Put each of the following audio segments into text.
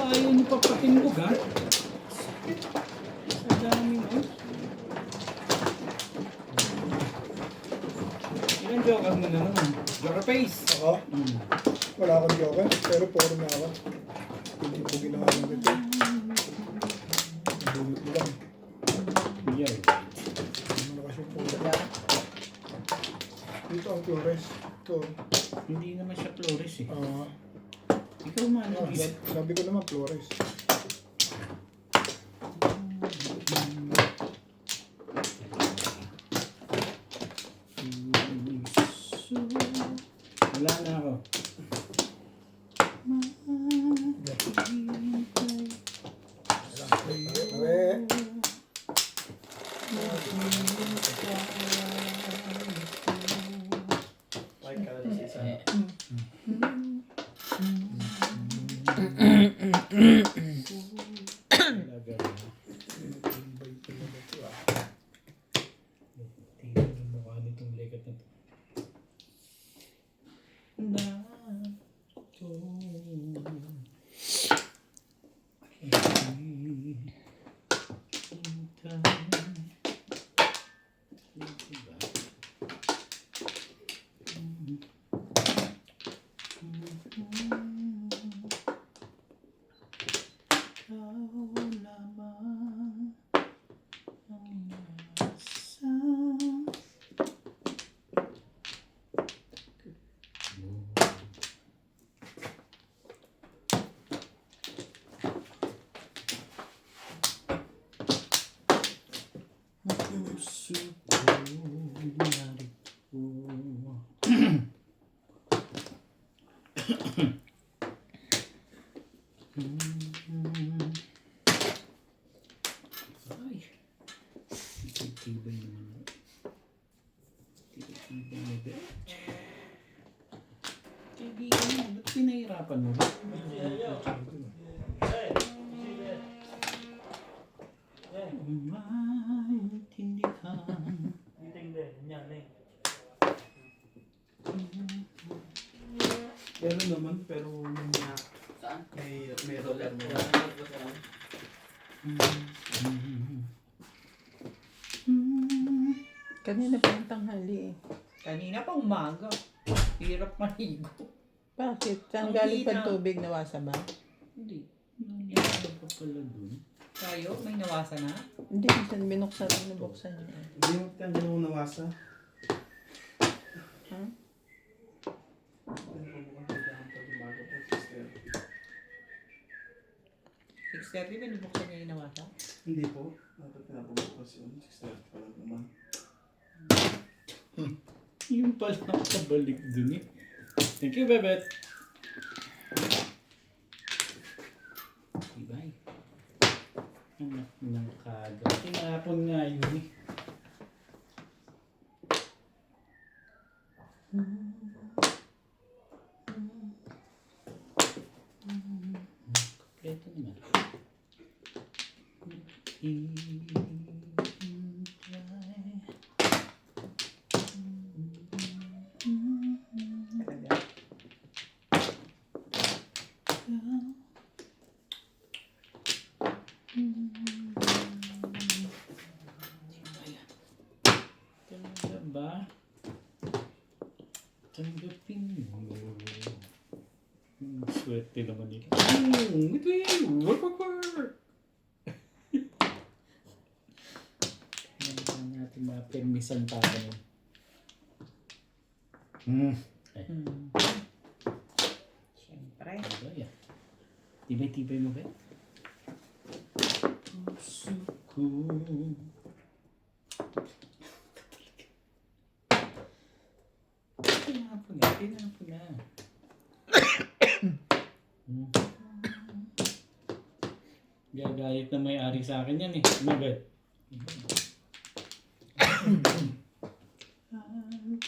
Ayaw niyo pa patingog ha? Sa daming oh. Ilan joker mo na naman? Joker face? Ako? Wala akong joker, pero puro na ako. Hindi po ginawa ng ito. Dulot mo lang. Yeah. Ano na kasi po. Dito ang Flores. Ito. Hindi naman siya Flores eh. Ah, Ikaw man ang yan. sabi ko naman Flores. Wala na ako. Okay. Tingnan yung mukha nitong legat na to. Ay, tibay naman. Tibay na ba? Kaibigan mo, ba't pinahirapan mo? Maintindihan. Meron naman, pero yung Saan? may roller mo. Kanina pa ang tanghali eh. Kanina pa umaga. Hirap maligo. Bakit? Saan Ang galing pa hina. tubig? Nawasa ba? Hindi. Nangyari pa pala dun. Tayo, may nawasa na? Hindi, saan binuksan mo nabuksan niya. Hindi mo ka ganun nawasa. Ha? Huh? 6:30 ba nabuksan niya yung nawasa? Hindi po. Dapat pinapabukas yun. 6:30 pa lang naman. Yung pala nakabalik dun eh. Thank you, Bebet. Bye. Anak ng kada. Tinapon nga yun eh. Kompleto naman. Talaga. Talaga ba? Tanggapin mo. Swerte naman ito. Ito yun! Work, work, work! Kailangan natin ma-permisan pa ako. Ay, Siyempre. ano yan? Tibay-tibay mo ba? Puso ko. Tinapon na, tinapon na. Gagayit na may-ari sa akin yan eh. Magad.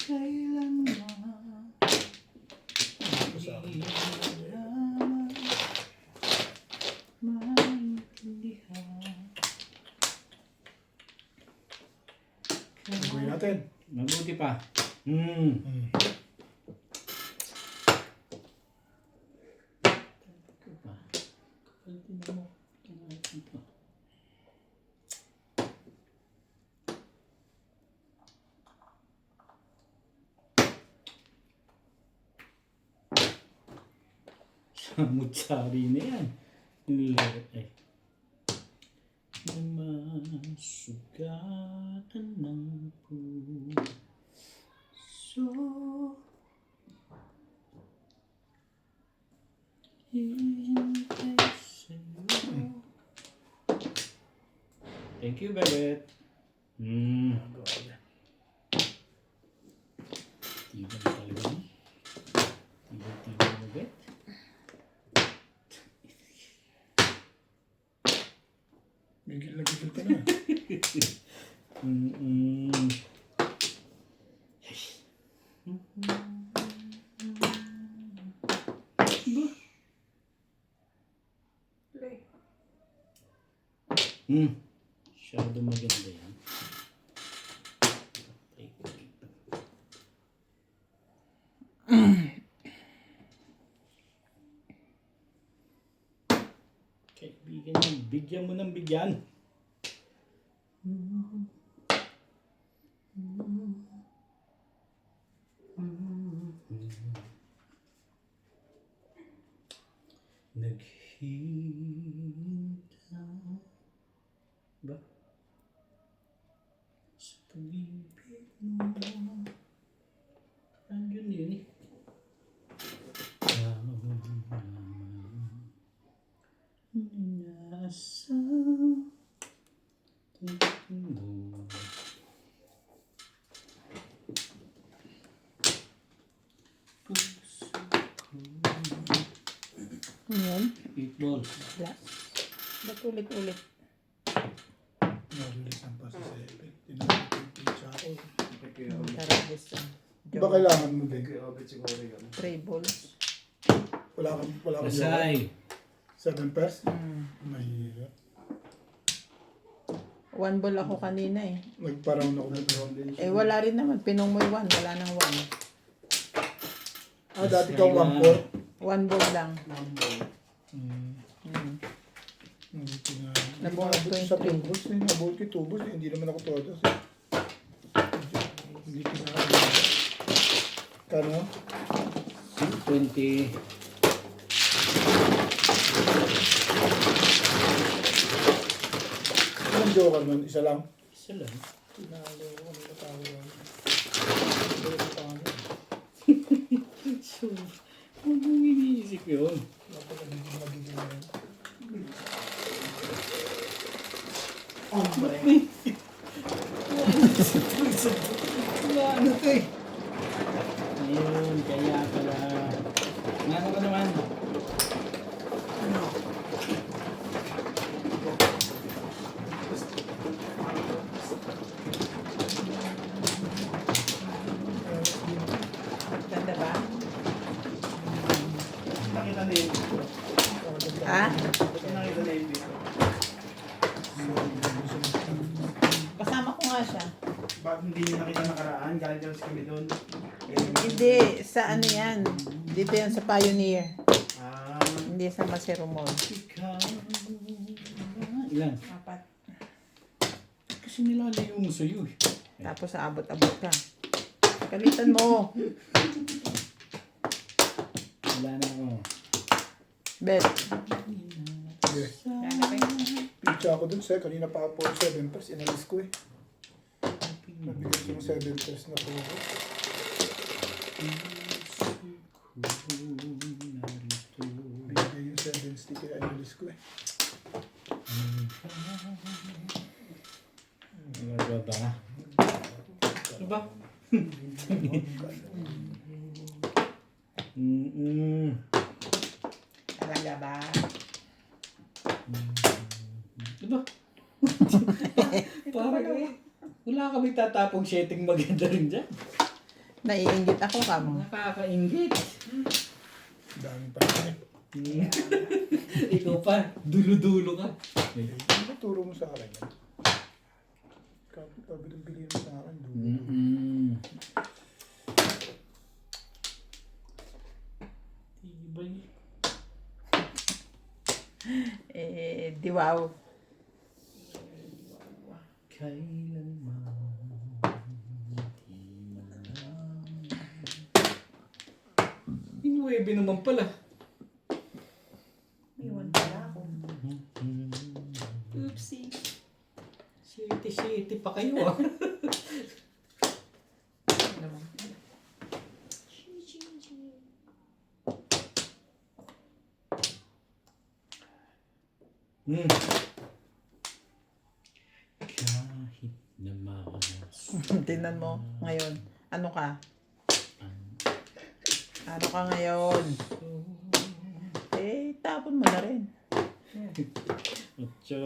Kailanman natin. Mabuti pa. Ito pa. Kapal din mo. Ito. Samut-sari na yan. Nililawat ay. Masugatan ng puso. Hintay sa'yo. Thank you, Bebet. Tibang talaga ni. Tibang, Bebet. Gigil na gigil ka na. Masyado maganda yan. Kaibigan yan, bigyan mo ng bigyan. Naghihintay ba sa pag-ibig mo? Andyan yun eh. Nasa tingin mo. Puso ko. Yan. 8 balls. Wala. Ba't ulit-ulit? Nagulis ang pa sa 7. Tinapit yung pizza ako. Taragis. Ba kailangan mo din? 3 balls. Wala kang joker? Masay. 7 pairs? Mahirap. 1 ball ako kanina eh. Nagpa-round ako. Eh wala rin naman. Pinungoy 1. Wala nang 1. Dati ka 1-4. 1 ball lang. Nabuhat ko yung sa 3. tubos. Nabuhat ko yung tubos. Hindi naman ako todos. Hindi kinakain. Kano? 20. Anong joker nun? Isa lang? Isa lang. Tinalo ko. Ano ba tawag? So, huwag mong iniisip yun. Napakagiging magiging na yun. Ano to eh? Ayun, kaya pala. Ano ka naman? Ganda ba? Nakita na yun. Ha? Nakita na yun dito. Kasama ko nga siya. Bakit hindi niyo nakita nakaraan? Galing daw kami doon. Hindi. Sa ano yan? Dito yan sa Pioneer. Ah, Hindi sa Masero Mall. Ikaw. Ilan? 4. Kasi nilalayo mo sa'yo eh. Tapos abot-abot ka. Kalitan mo. Wala na ako. Bet. Okay. Pizza ako dun, sir. Kanina pa ako 7 pairs. Inalis ko eh. Nabigyan ko ng 7 pairs na po ako. Bigyan yung 7 stick kaya inalis ko eh. Ano ba? diba? Talaga ba? Diba? Parang wala kami tatapong setting maganda rin dyan. Naiingit ako ka mo. Nakakaingit. Dami pa rin eh. Ikaw pa, dulo-dulo ka. Ano ba turo mo sa akin yan? Ikaw. Sabi nung bilhin mo sa akin. Tibay. Di wow. Kailanman di malang. 9 naman pala. Iwan pala ako. Oopsie. Shitty pa kayo ah. Ano naman? Kahit na malas. Tingnan mo ngayon. Ano ka? Ano ka ngayon? Tapon mo na rin. Ocho.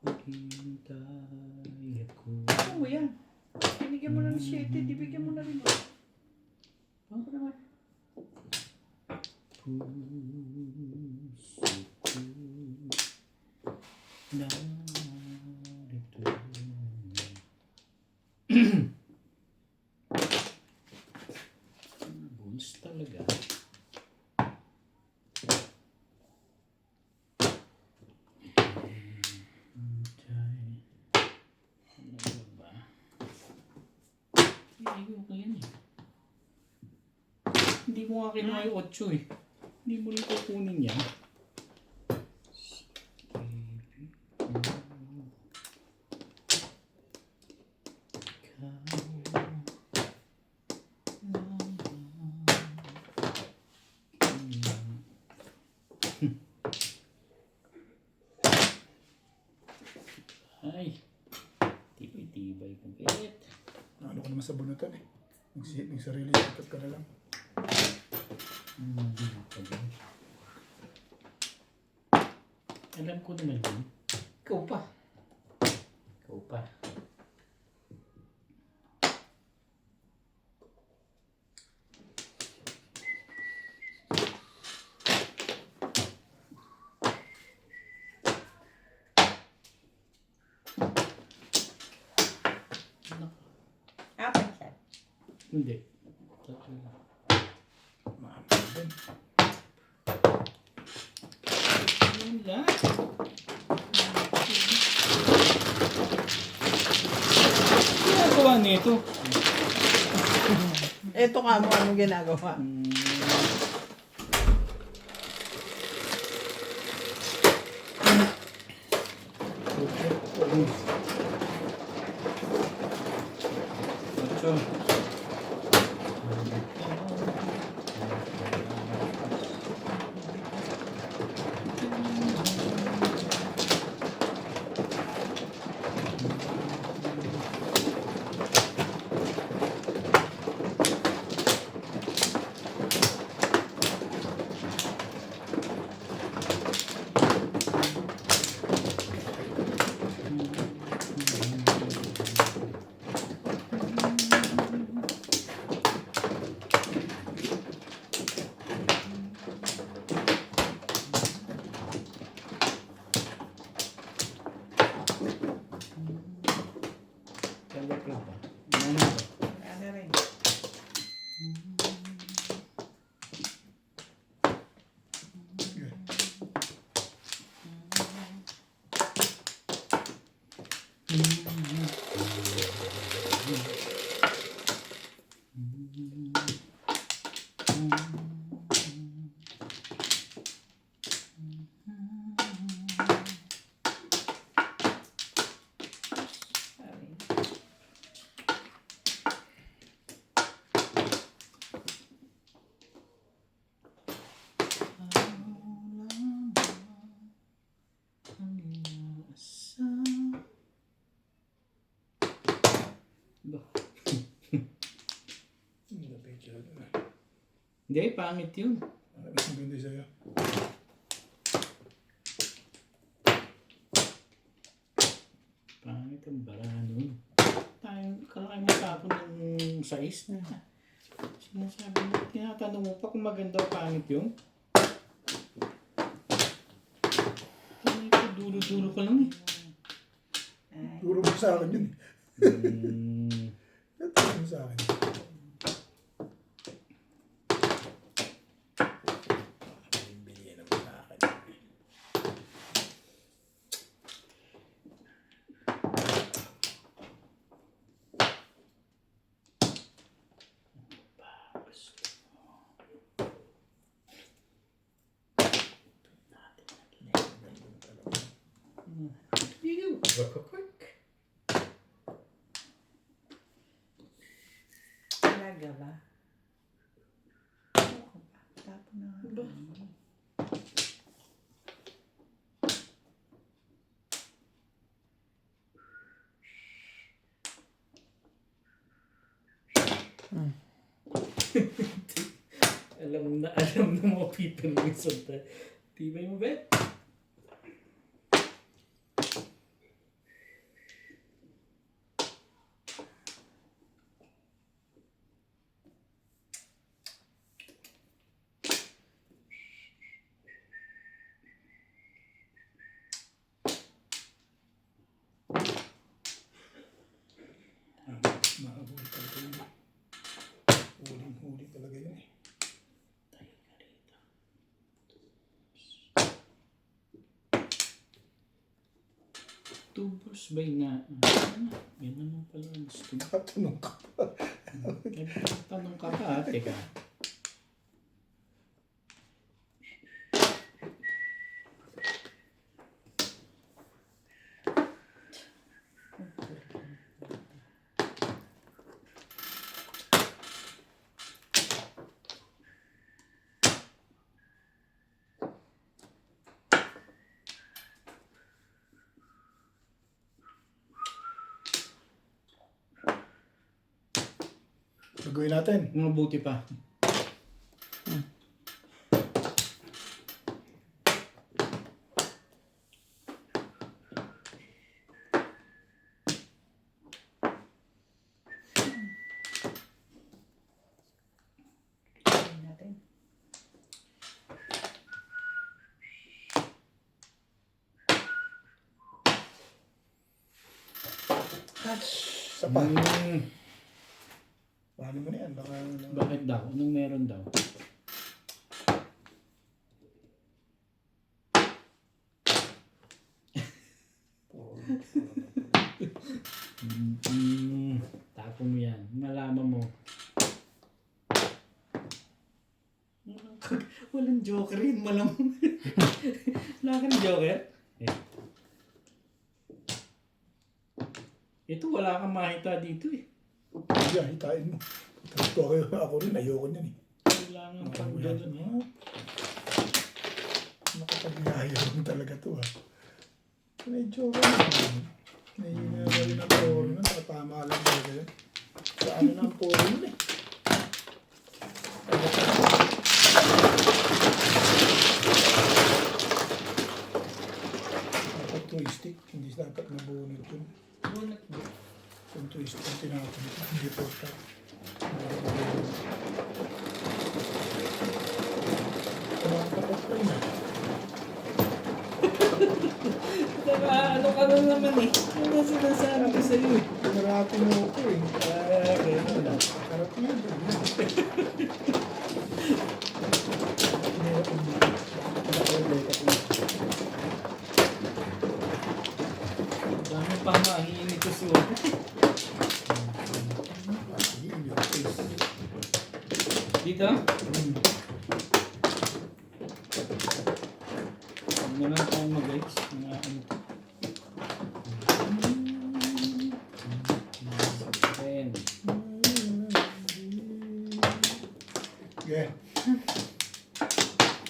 Maghintay ako. Ano mo yan? Binigyan mo na ng 7, di bigyan mo na rin. Ano naman? Puso ko narito. Bulls talaga. Ano ba? Hindi ko yan eh. Hindi mo nga kinuha yung 8 eh. Hindi mo rin kukunin yan. Ay, tibay-tibay kong kait. Ano ka naman sa bunutan eh. Nagsarili sikat ka na lang. Alam ko naman yun. Ikaw pa. Ikaw pa. Apat siya. Hindi. Tatlo lang. Maamay din. Wala. Ginagawa nito. Eto ka mo, anong ginagawa? Ocho. Talaga ba? Ano ba? Wala na rin. Hindi, pangit yun. Mas maganda sa'yo. Pangit ang bara nun. Tayo, kalaki matapon ng size na. Sinasabi mo, tinatanong mo pa kung maganda o pangit yun? Tinuturo ko lang eh. Turo mo sa akin yun Hmm. Turo mo sa akin. Bigyan naman sa akin. Talaga ba? Tapon na nga. Alam na mo Peter Wilson. Tibay mo, Bet? Mahuli talaga yun. Huling-huli talaga yun eh. Tubos ba na? Yan naman pala ang gusto. Katanong ka pa. Tanong ka pa, teka. Gagawin natin. Mabuti pa. Gawin natin. Isa pa. Paano mo na yan? Baka Bakit daw? Anong meron daw? Tapo mo yan. Malaman mo. Walang joker yun. Malamang. Wala ka ng joker? Eh. Ito wala kang makita dito eh. yan, hitain mo. Tapos ako rin, ayoko niyan eh. Kailangan pang gano'n eh. Nakapag-iayang talaga to ha. Medyo rin ang poro nun, nakatama lang talaga yun. Sa ano na ang poro nun eh. Dapat twistic, hindi dapat nabunod yun. Kung twistic ang tinapon, hindi po siya. Kapag pa yun ah. Saka ano ka na naman eh. Ano sinasabi ko sa'yo eh. Pinarati mo ako eh. Kaya na. Harap yan. Dami pang mahihin ito si Wong. Dito? Huwag na lang tayong mag-guys. Mga ano to. Ayan. Yeah.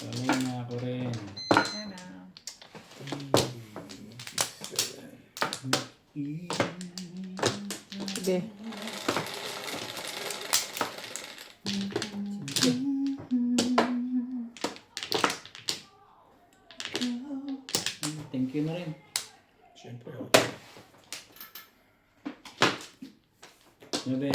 Palay na ako rin. Sana. Sige. Thank you na rin. Siyempre. Nabe.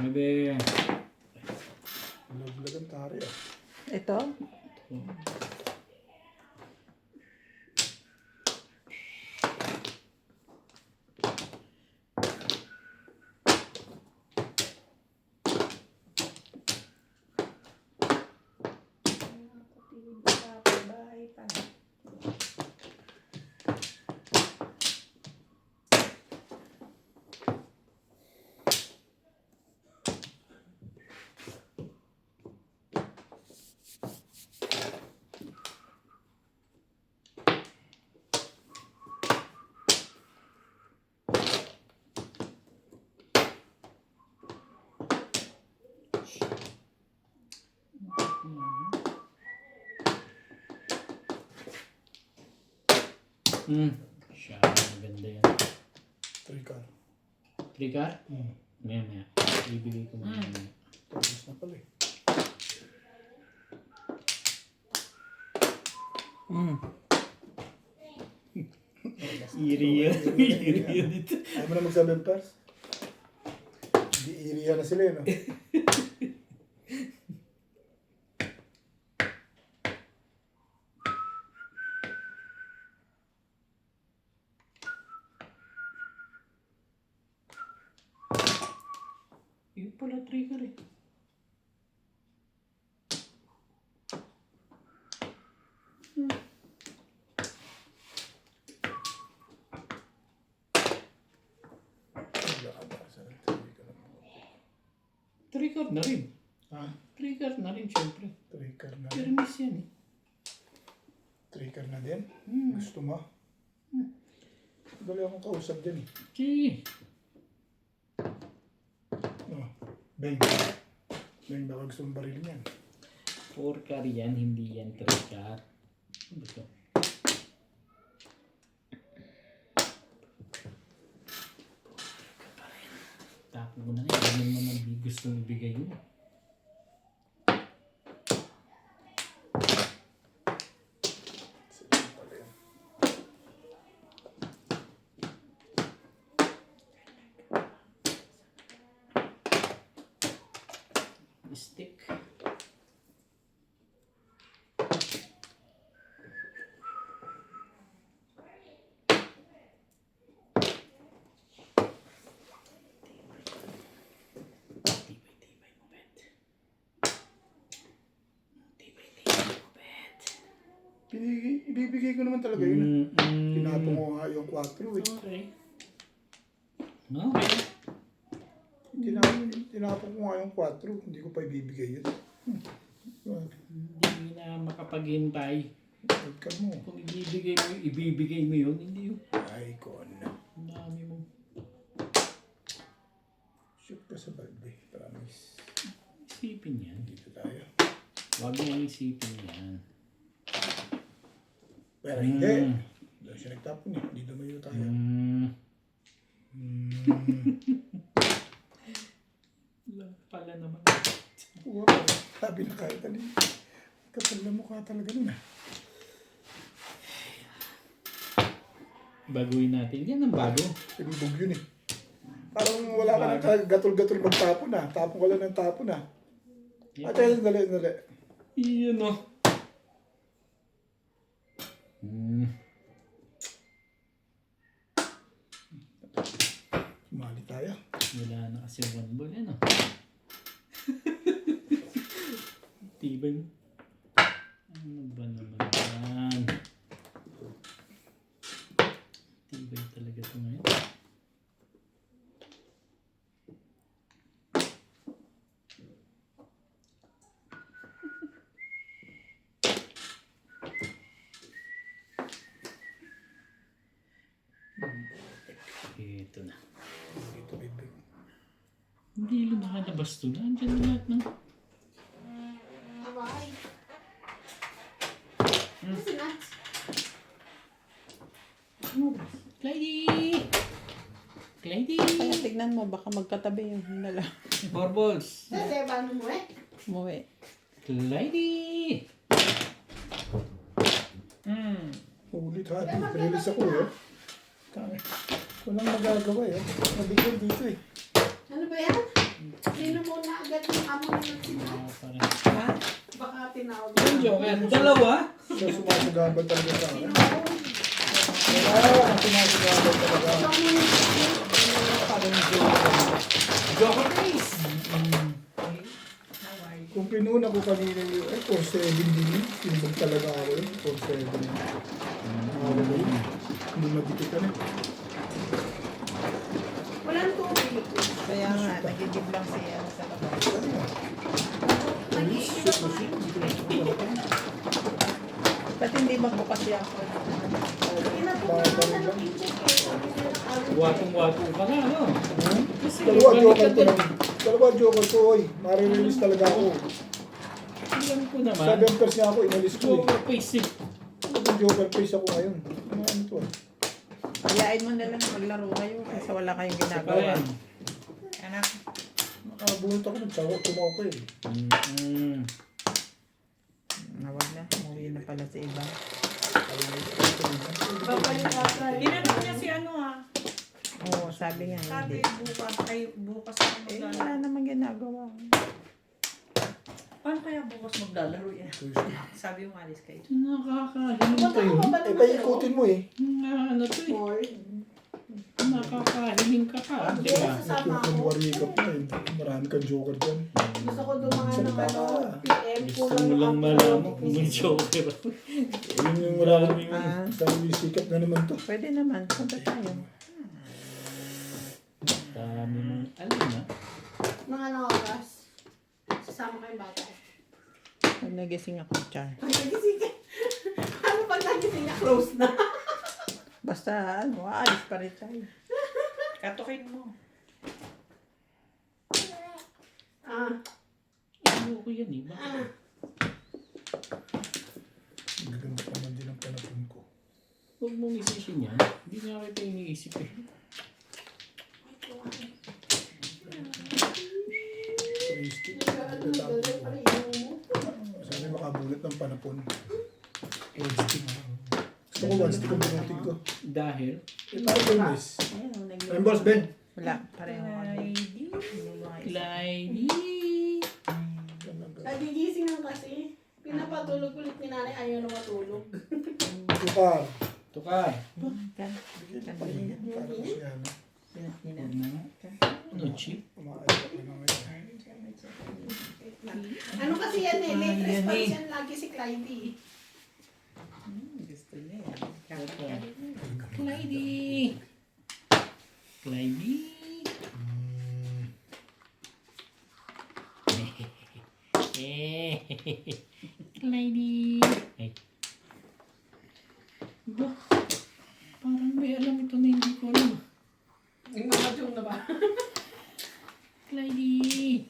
Maybe. Laglagan tari ah. Ito? Bahay pa. Siya, maganda yan. 3 car. 3 car? Maya. Ibigay ko muna. Tapos na pala eh. Iri yan dito. Ayaw mo na mag-7 pairs? Hindi iriya na sila eh, no? Yung pala trigger eh. Trigger na rin. Ha? Trigger na rin, syempre. 3 car na. Permis yan eh. 3 car na din? Gusto mo? Dali akong kausap din eh. Sige. Oh, Beng. Beng, baka gusto mong barilin yan. 4 car yan, hindi yan 3 car. Ano ba ito? Tapo mo na nga. Ano mo nang gusto mong ibigay mo? Sige pala yan. Stick. Tibay-tibay mo, Bet. Tibay-tibay mo, Bet. Ibibigay ko naman talaga yun. Tinapong ko nga yung 4 eh. Okay. Okay. Tinapong ko nga yung 4. Hindi ko pa ibibigay yun. Hindi na makapaghintay. Huwag ka mo. Kung ibibigay mo yun, hindi yun. Ay, kon. Ang dami mo. Shoot ka sa balde. Promise. Isipin yan. Dito tayo. Huwag mo isipin yan. Pero hindi. Doon siya nagtapon eh. Dito mayo tayo. Lang pala naman. Wow. Sabi na kahit alin. Kapal na mukha talaga nun ah. Baguhin natin. Yan ang bago. Pinibog yun eh. Parang wala ka nang gatol-gatol magtapon ah. Tapon ka lang ng tapon ah. At ayun, dali. Iyan o. Sumali tayo. Wala na kasi one ball. Ano? Tibay mo. Ano ba naman yan? Tibay talaga ito ngayon. Ito na. Dito bibig. Hindi lumalabas ito. Nandiyan na lahat ng... Abay. Kasi nuts. Clyde! Clyde! Kaya tignan mo, baka magkatabi yung dala. 4 balls. Dede, paano mo eh? Umuwi. Clyde! Ulit ha. Release ako eh. Walang magagawa eh. Nabigyan dito eh. Ano ba yan? Sino muna agad yung amo na nagsinap? Ha? Baka tinawag Yung Joker, dalawa? Siya sumasagabal talaga sa akin. Sino? Wala, sumasagabal talaga. Ikaw muna yung amo. Parang joke. Joker face! Kung pinuna ko kanina yung, 4-7 din yun. Tinubag talaga ako yun, 4-7. Nakawala yun. Hindi madikitan eh. Walang tubig. Kaya nga, nagigib lang siya sa labas. Ano yan? Nag-iisip ako. Ba't hindi magbukas siya ako? Pinatutunan na ng i-check eh. Sabi nila, Watong-watong ka na, no? Kasi Dalawa joker baliktad ko din. lang. Dalawa joker ko, oy. Marirelease talaga ako. Alam ko naman. 7 pers nga ako, inalis ko eh. Joker face eh. Ang joker face ako ngayon. Ano to eh? Ayain mo na lang maglaro kayo kasi wala kayong ginagawa. Ayan. Anak, Nakabunot ako, nagsawa, tumaw ko eh. nawag na. Umuwi na pala sa iba. babalik ata eh. Ginanong niya si ano ha. Oo, sabi nga. Sabi Hindi. bukas ako Eh, maglalaro. wala namang ginagawa. Paano kaya bukas maglalaro yan? Sabi yung alis kayo. Nakakahiling Ba't kayo. ako ba Eh, paikutin mo eh. Ano to eh. Or, Nakakahiling ka pa. Di ba? sasama ako. Nagkukunwari ka pa eh. Marami kang joker dyan. Gusto ko dumaan ng Salita ano, ka. PM. Gusto mo lang malaman kung may joker. Yun yung wala kami Ah. Sabi sikat na naman to. Pwede naman. Punta tayo. Dami mong alam na. Mga ano oras. Sasama ko yung bata. Pag nagising ako, Char. Pag nagising ka. Ano pag nagising na close na? Basta, ano, aalis pa rin tayo. Katukin mo. Ah, Ayoko yan eh. Bakit? Gaganda pa man din ang panapon ko. Huwag mong isishin yan. Hindi nga kita iniisip eh. Turistic. Sabi makabulat ng panapon. One stick. Gusto ko one stick ang binutin ko. Dahil, Eh, parang bonus. Ayun, Ayun, boss, Ben. wala. Pareho kami. Lady. nagigising lang kasi. Pinapatulog ulit ni nanay, ayaw na matulog. Tukar. Tukar. Parang siya, no? Huwag na nga. Ano, chip? Umaayos ako na ngayon. Ano kasi yan eh, late response yan lagi si Clyde. Gusto niya yan. Lady. Lady. Lady. Ay. Ba? Parang may alam ito na hindi ko alam. Yung mga na ba? Lady.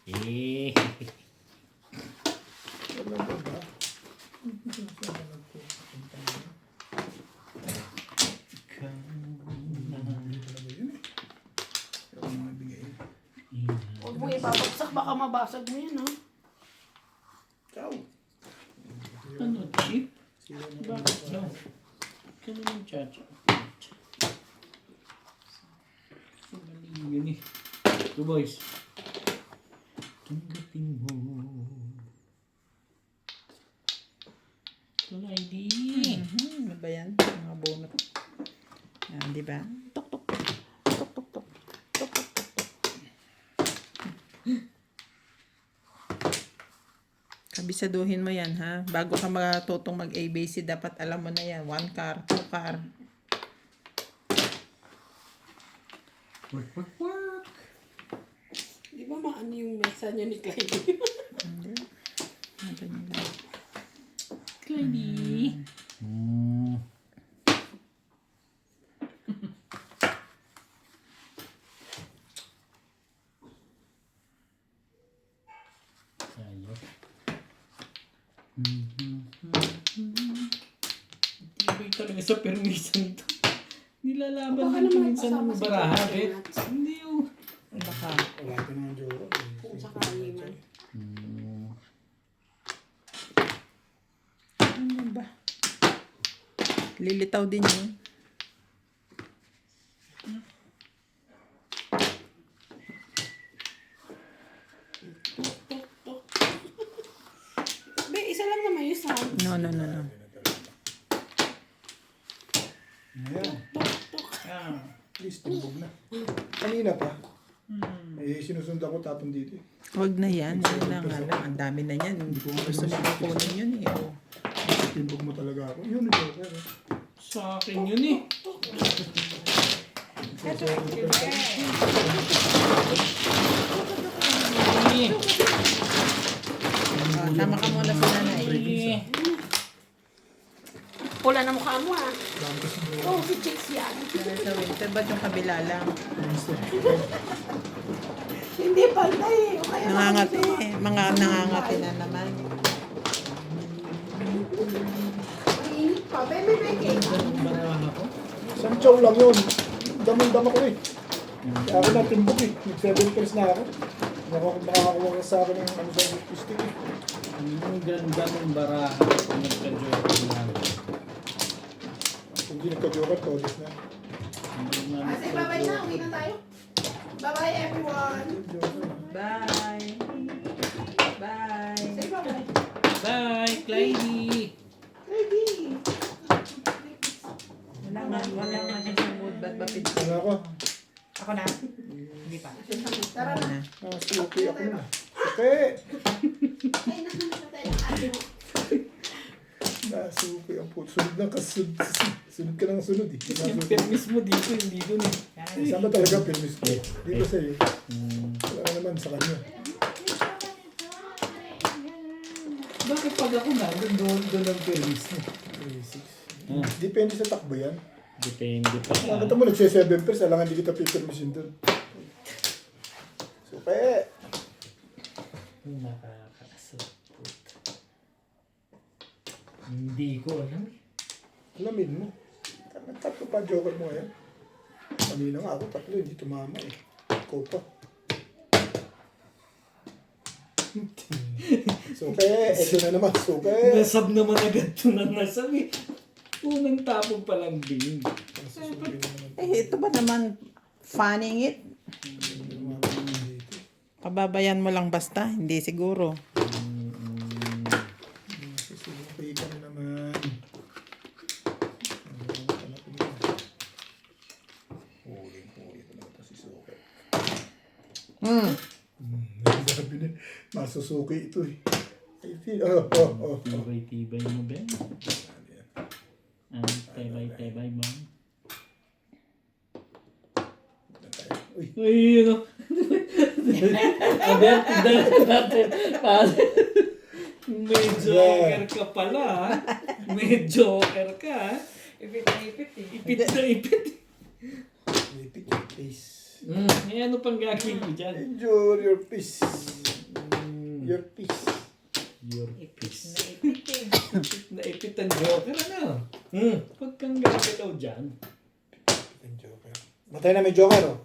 Eh. Talaga ba? Talaga yun eh. Pero mga bigay. Huwag mo ibabagsak, baka mabasag mo yan ha. Ciao. Ano, chip? Sila na Bakit daw? Kano yung chacha? So, mali yun eh. Ito boys. Tanggapin mo. Ito lady. Ano ba yan? Mga bonot. Yan, di ba? Tok, tok, tok. Tok, tok, tok. Tok, tok, tok, tok. Kabisaduhin mo yan, ha? Bago ka matutong mag-ABC, dapat alam mo na yan. 1 car, 2 car. Work, work, work. Di ba maano yung mesa niya ni Clyde? Hindi. Ano yun lang? Lady. Sayo. Tibay talaga sa permisan ito. Nilalaban Baka din ito naman minsan ng kasama si baraha, Joker bet. Nuts. Hindi oh. Baka. Wala ka naman joker. Kung sakali man. Ano ba? Lilitaw din yun. No, no, no, no. Ayan. Ah. Please, timbog na. Kanina pa. Eh, sinusundan ko tapon dito eh. Huwag na yan. Yan na nga lang. Ang dami na yan. Gusto mo kukunin yun eh. Oh. Timbog mo talaga ako. Yun, Joker. Sa akin yun eh. Oh, tama ka muna sa nanay. Pula na mukha mo ah. Dami kasi mo. Oh, si Chicks yan. Sa winter, ba't yung kabila lang? Hindi pantay eh. O kaya Nangangati. Mga nangangati na naman. mainit pa. Bebe, bebe. Barahan ako. Isang chow lang yun. Damang-dama ko eh. Kaya ako na timbog eh. Nag-7 kills na ako. Nakakakuha ka sa akin ng ano sa stick eh. Ang ganda ng barahan kung nagka-joke lang. Hindi nagka-joker, todos na. Kasi babay na. Uwi na tayo. Bye-bye everyone. Bye. Bye. Say bye-bye. Bye, Clyde! Baby. Wala nga siya sa mood. Ba't ba pizza? Ano ako? Ako na. Hindi pa. Tara na. Suki ako na. Okay. Ay, nakakatay ng ate mo. Nasuki ang puto. Sunod na kasunod. Sunod ka ng sunod eh. Yung permis mo dito, hindi dun eh. Sama talaga permis ko. Dito sa'yo. Wala ka naman sa kanya. Bakit pag ako na, doon ang permis niya? 36. Depende sa takbo yan. Depende pa. Nakita mo, nagse-7 pers, alangan hindi kita pipermisin doon. Suki! Nakakasapot. Hindi ko alam. Alamin mo. Tatlo pa joker mo ngayon. Kanina nga ako, tatlo, hindi tumama eh. Ikaw pa. Suki! Ito na naman, suki! Nasab naman agad ito na nasab eh. Unang tapong palang din. Suki na naman. Eh, ito ba naman fanning it? Pababayan mo lang basta. Hindi siguro. Suki ka na naman. Huli ko naman si Suki. Sabi niya, masusuki ito eh. I feel, Tibay-tibay mo, Ben. Ang tibay-tibay mo. Uy, Uy, yun o. Aber, tignan natin. May joker ka pala, ha? May joker ka, ha? Ipit na ipit eh. Ipit na ipit. repeat your face. Eh, ano pang gagawin mo dyan? Enjoy your peace. Your peace. Your piece. Na ipit eh. Naipit ang joker, ano? Huwag kang gagalaw dyan. Yung joker. Matay na may joker, oh.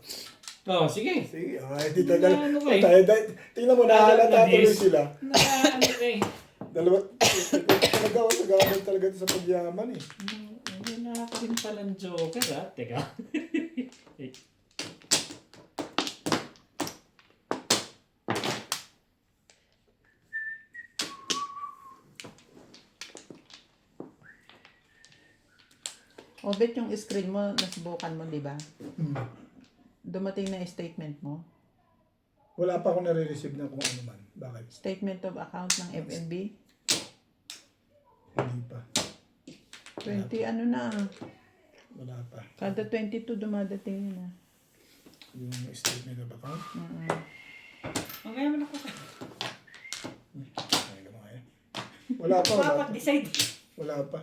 Oh, sige. Sige, dito na. Ano kayo? Tingnan mo, nahalata tuloy sila. Ano eh. Dalawa, talaga ako, nagagamit talaga ito sa pagyaman eh. Wala ka din palang joker, ha? Teka. O, bet yung screen mo, nasubukan mo, di ba? Dumating na yung statement mo. Wala pa ako nare-receive na kung ano man. Bakit? Statement of account ng FNB. Hindi pa. 20 ano na. Wala pa. Kada 22 dumadating yun na. Yung statement of account. Mamaya mo na ko. Ay, naman kaya. Wala pa, wala pa. Decide. Wala pa.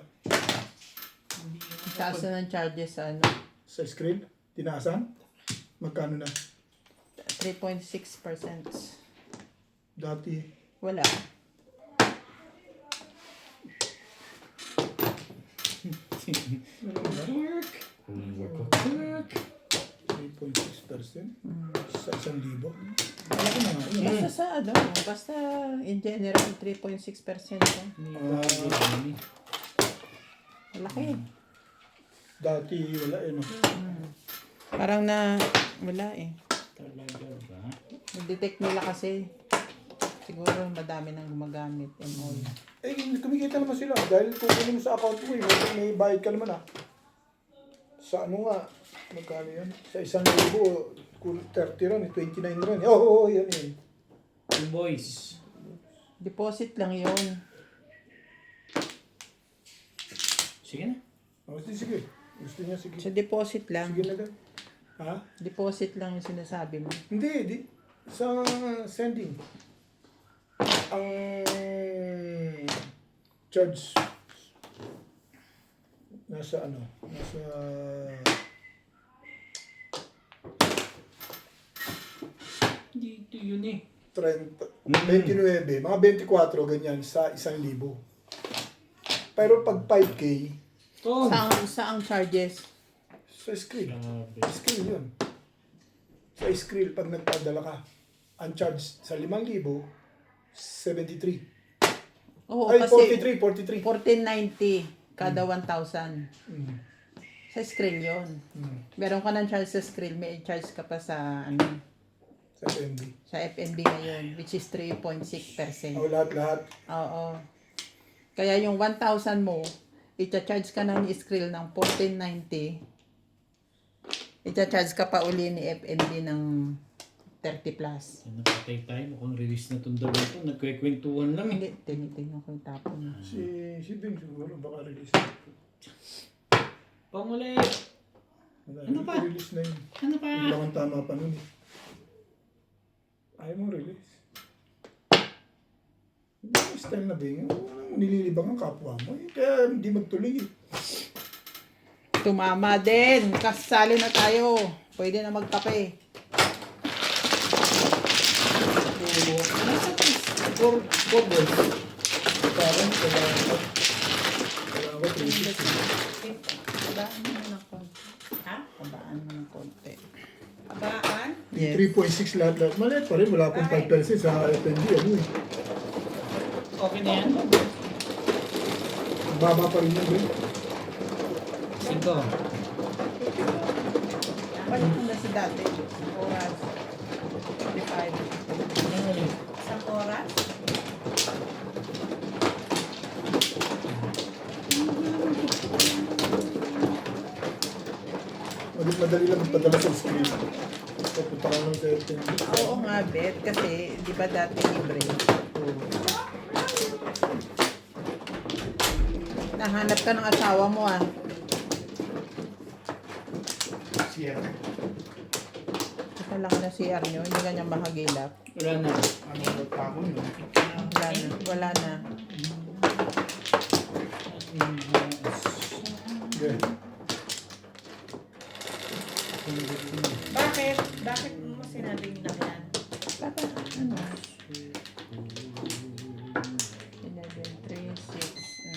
Taas na ng charges sa ano. Sa screen, tinaasan. Magkano na? 3.6%. Dati, Wala. Work. Work. 3.6%. Sa 1,000. Wala ko na nga. Basta sa ano, basta in general 3.6% yan. Malaki. Dati, wala eh. No? Parang na, wala eh. Talaga ba? Nag-detect nila kasi. Siguro madami nang gumagamit and all. Eh, kumikita naman sila. Dahil kukunin mo sa account mo, may bayad ka naman ah. Sa ano nga, magkano yan? Sa 1,000, 30 ron, 29 ron. Oo, yan yun. Invoice. Deposit lang yun. Sige na. Sige. Gusto niya, sige. Sa deposit lang. Sige na daw. Ha? Deposit lang yung sinasabi mo. Hindi. Sa sending. Ang charge nasa ano? Nasa Dito yun eh. 30, 29, mga 24 ganyan sa 1,000. Pero pag 5K, Oh. Saang charges? sa screen. Grabe. Screen yun. Sa screen, pag nagpadala ka, ang charge sa 5,000, 73. Oo, Ay, kasi 43. 1490 kada 1,000. Mm. Sa screen yon. Meron ka ng charge sa screen, may charge ka pa sa ano, Sa FNB. sa FNB ngayon, which is 3.6%. O, lahat. Oo. Kaya yung 1,000 mo, i-charge ka ng screen ng 1490. I-charge ka pa uli ni FNB ng 30 plus. Napatay tayo. Mukhang release na itong dalawa ito. Nagkwekwentuhan lang eh. Hindi, tinitingnan ko yung tapon. Si Ben siguro, baka release. Pamuli. Wala, Ano pa? Release na yun. Ano pa? Biglang ang tama pa nun eh. Ayaw mo release. Next time na Ben, nililibang ang kapwa mo. Eh, kaya hindi magtuloy eh. Tumama din. Kasali na tayo. Pwede na magkape. For boys, parang kailangan ko 360. Abaan mo ng konti. Ha? Abaan mo ng konti. Abaan? Yes. 3.6 lahat. Maliit pa rin. Wala akong 5% sa FNB. Ano eh. Okay na yan. Baba pa rin yun Ben. 5. Balik mo na si dati. Oras. 55. Isang oras? Madali lang magpadala sa screen. Papunta ka lang sa FNB. Oo nga, Bet. Kasi, di ba dati libre? Nahanap ka ng asawa mo, ah. Sierra. Kala ka na CR nyo, hindi ka niya mahagilap. Wala na. Ano pa ako yun? Wala na. Wala na. Yeah. Bakit? Bakit mo sinabing nakyan? Baka, ano? 11, 3, 6,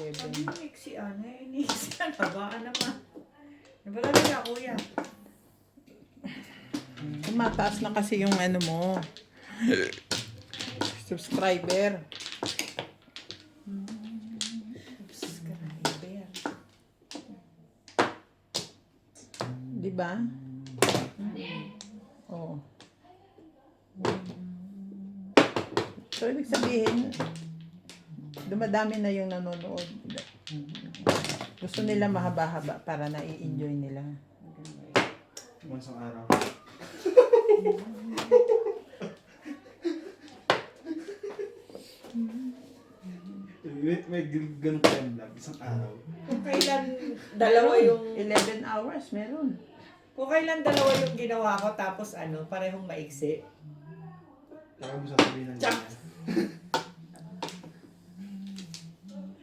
9, Sabi 11. mo, si ano, iniisi ka na ba? Ano naman? Nabala na kuya. Tumataas na kasi yung ano mo. Subscriber. Di ba? Oo. So, ibig sabihin, dumadami na yung nanonood. Gusto nila mahaba-haba para na-i-enjoy nila. Once ang araw. May ganun pa yung vlog, isang araw. Kung kailan dalawa yung... 11 hours, meron. Kung kailan dalawa yung ginawa ko tapos ano, parehong maigsi. Kaya mo sasabihin ng ganyan.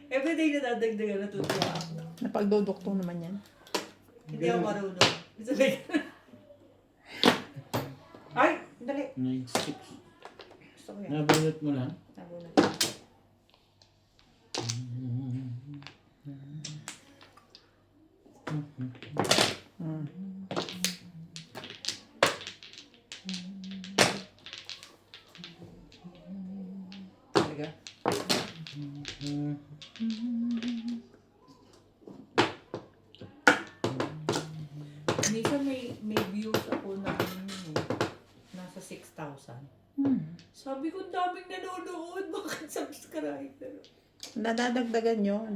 Everyday na dadagdagan natutuwa ako. Napagdodoktor naman yan. Hindi ako marunong. Sabi ko. Ay, dali. 9-6. Gusto ko yan. Nabunot mo lang. Nabunod. Talaga. Minsan may views ako na ano, nasa 6,000. Hmm. So, Sabi ko, daming nanonood. Bakit subscriber? Nadadagdagan nyo.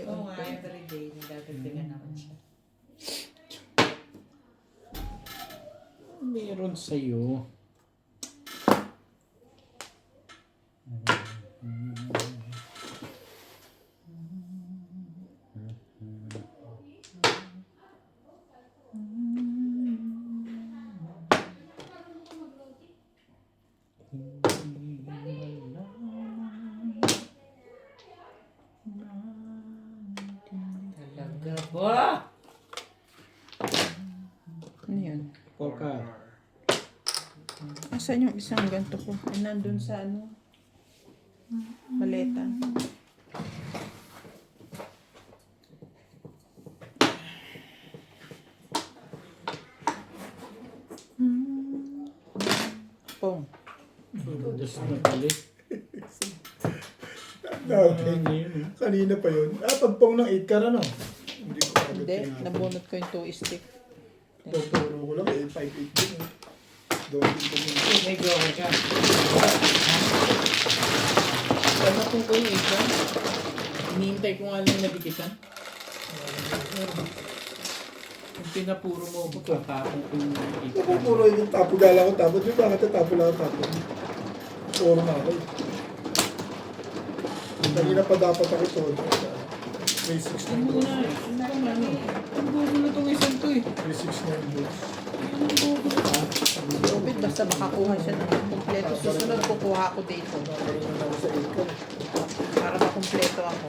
Oo nga, everyday. Nadadagdagan naman siya. Meron sa'yo. Talaga ba? Ano yun? Poka. Asan yung isang ganito ko? Ay, nandun sa ano? Maleta. Pong. Das na pala. Kanina pa yun. Pagpong ng 8 car ano? Hindi ko agad Hindi, tinapon. nabunot ko yung 2 stick. Tuturo ko lang 5-8 din. Doon din ko minsan. May joker ka. Ano kung ko yung isa? Hinihintay ko nga lang nabikitan. Kung pinapuro mo ako, kakapon ko yung Ako isa. puro yung tapo gala ko tapo. Di ba bakit tapo lang tapo? Puro na ako. Kanina pa dapat ako to. 3-6 na Ano yung na? Ano ka man? Ang gugulo tong isang to eh. 3-6 na yung boots. Ang gugulo ka. Lupit, basta makakuha siya ng kumpleto. Susunod kukuha ako dito. Nakaroon ako sa 8 car. Para makumpleto ako.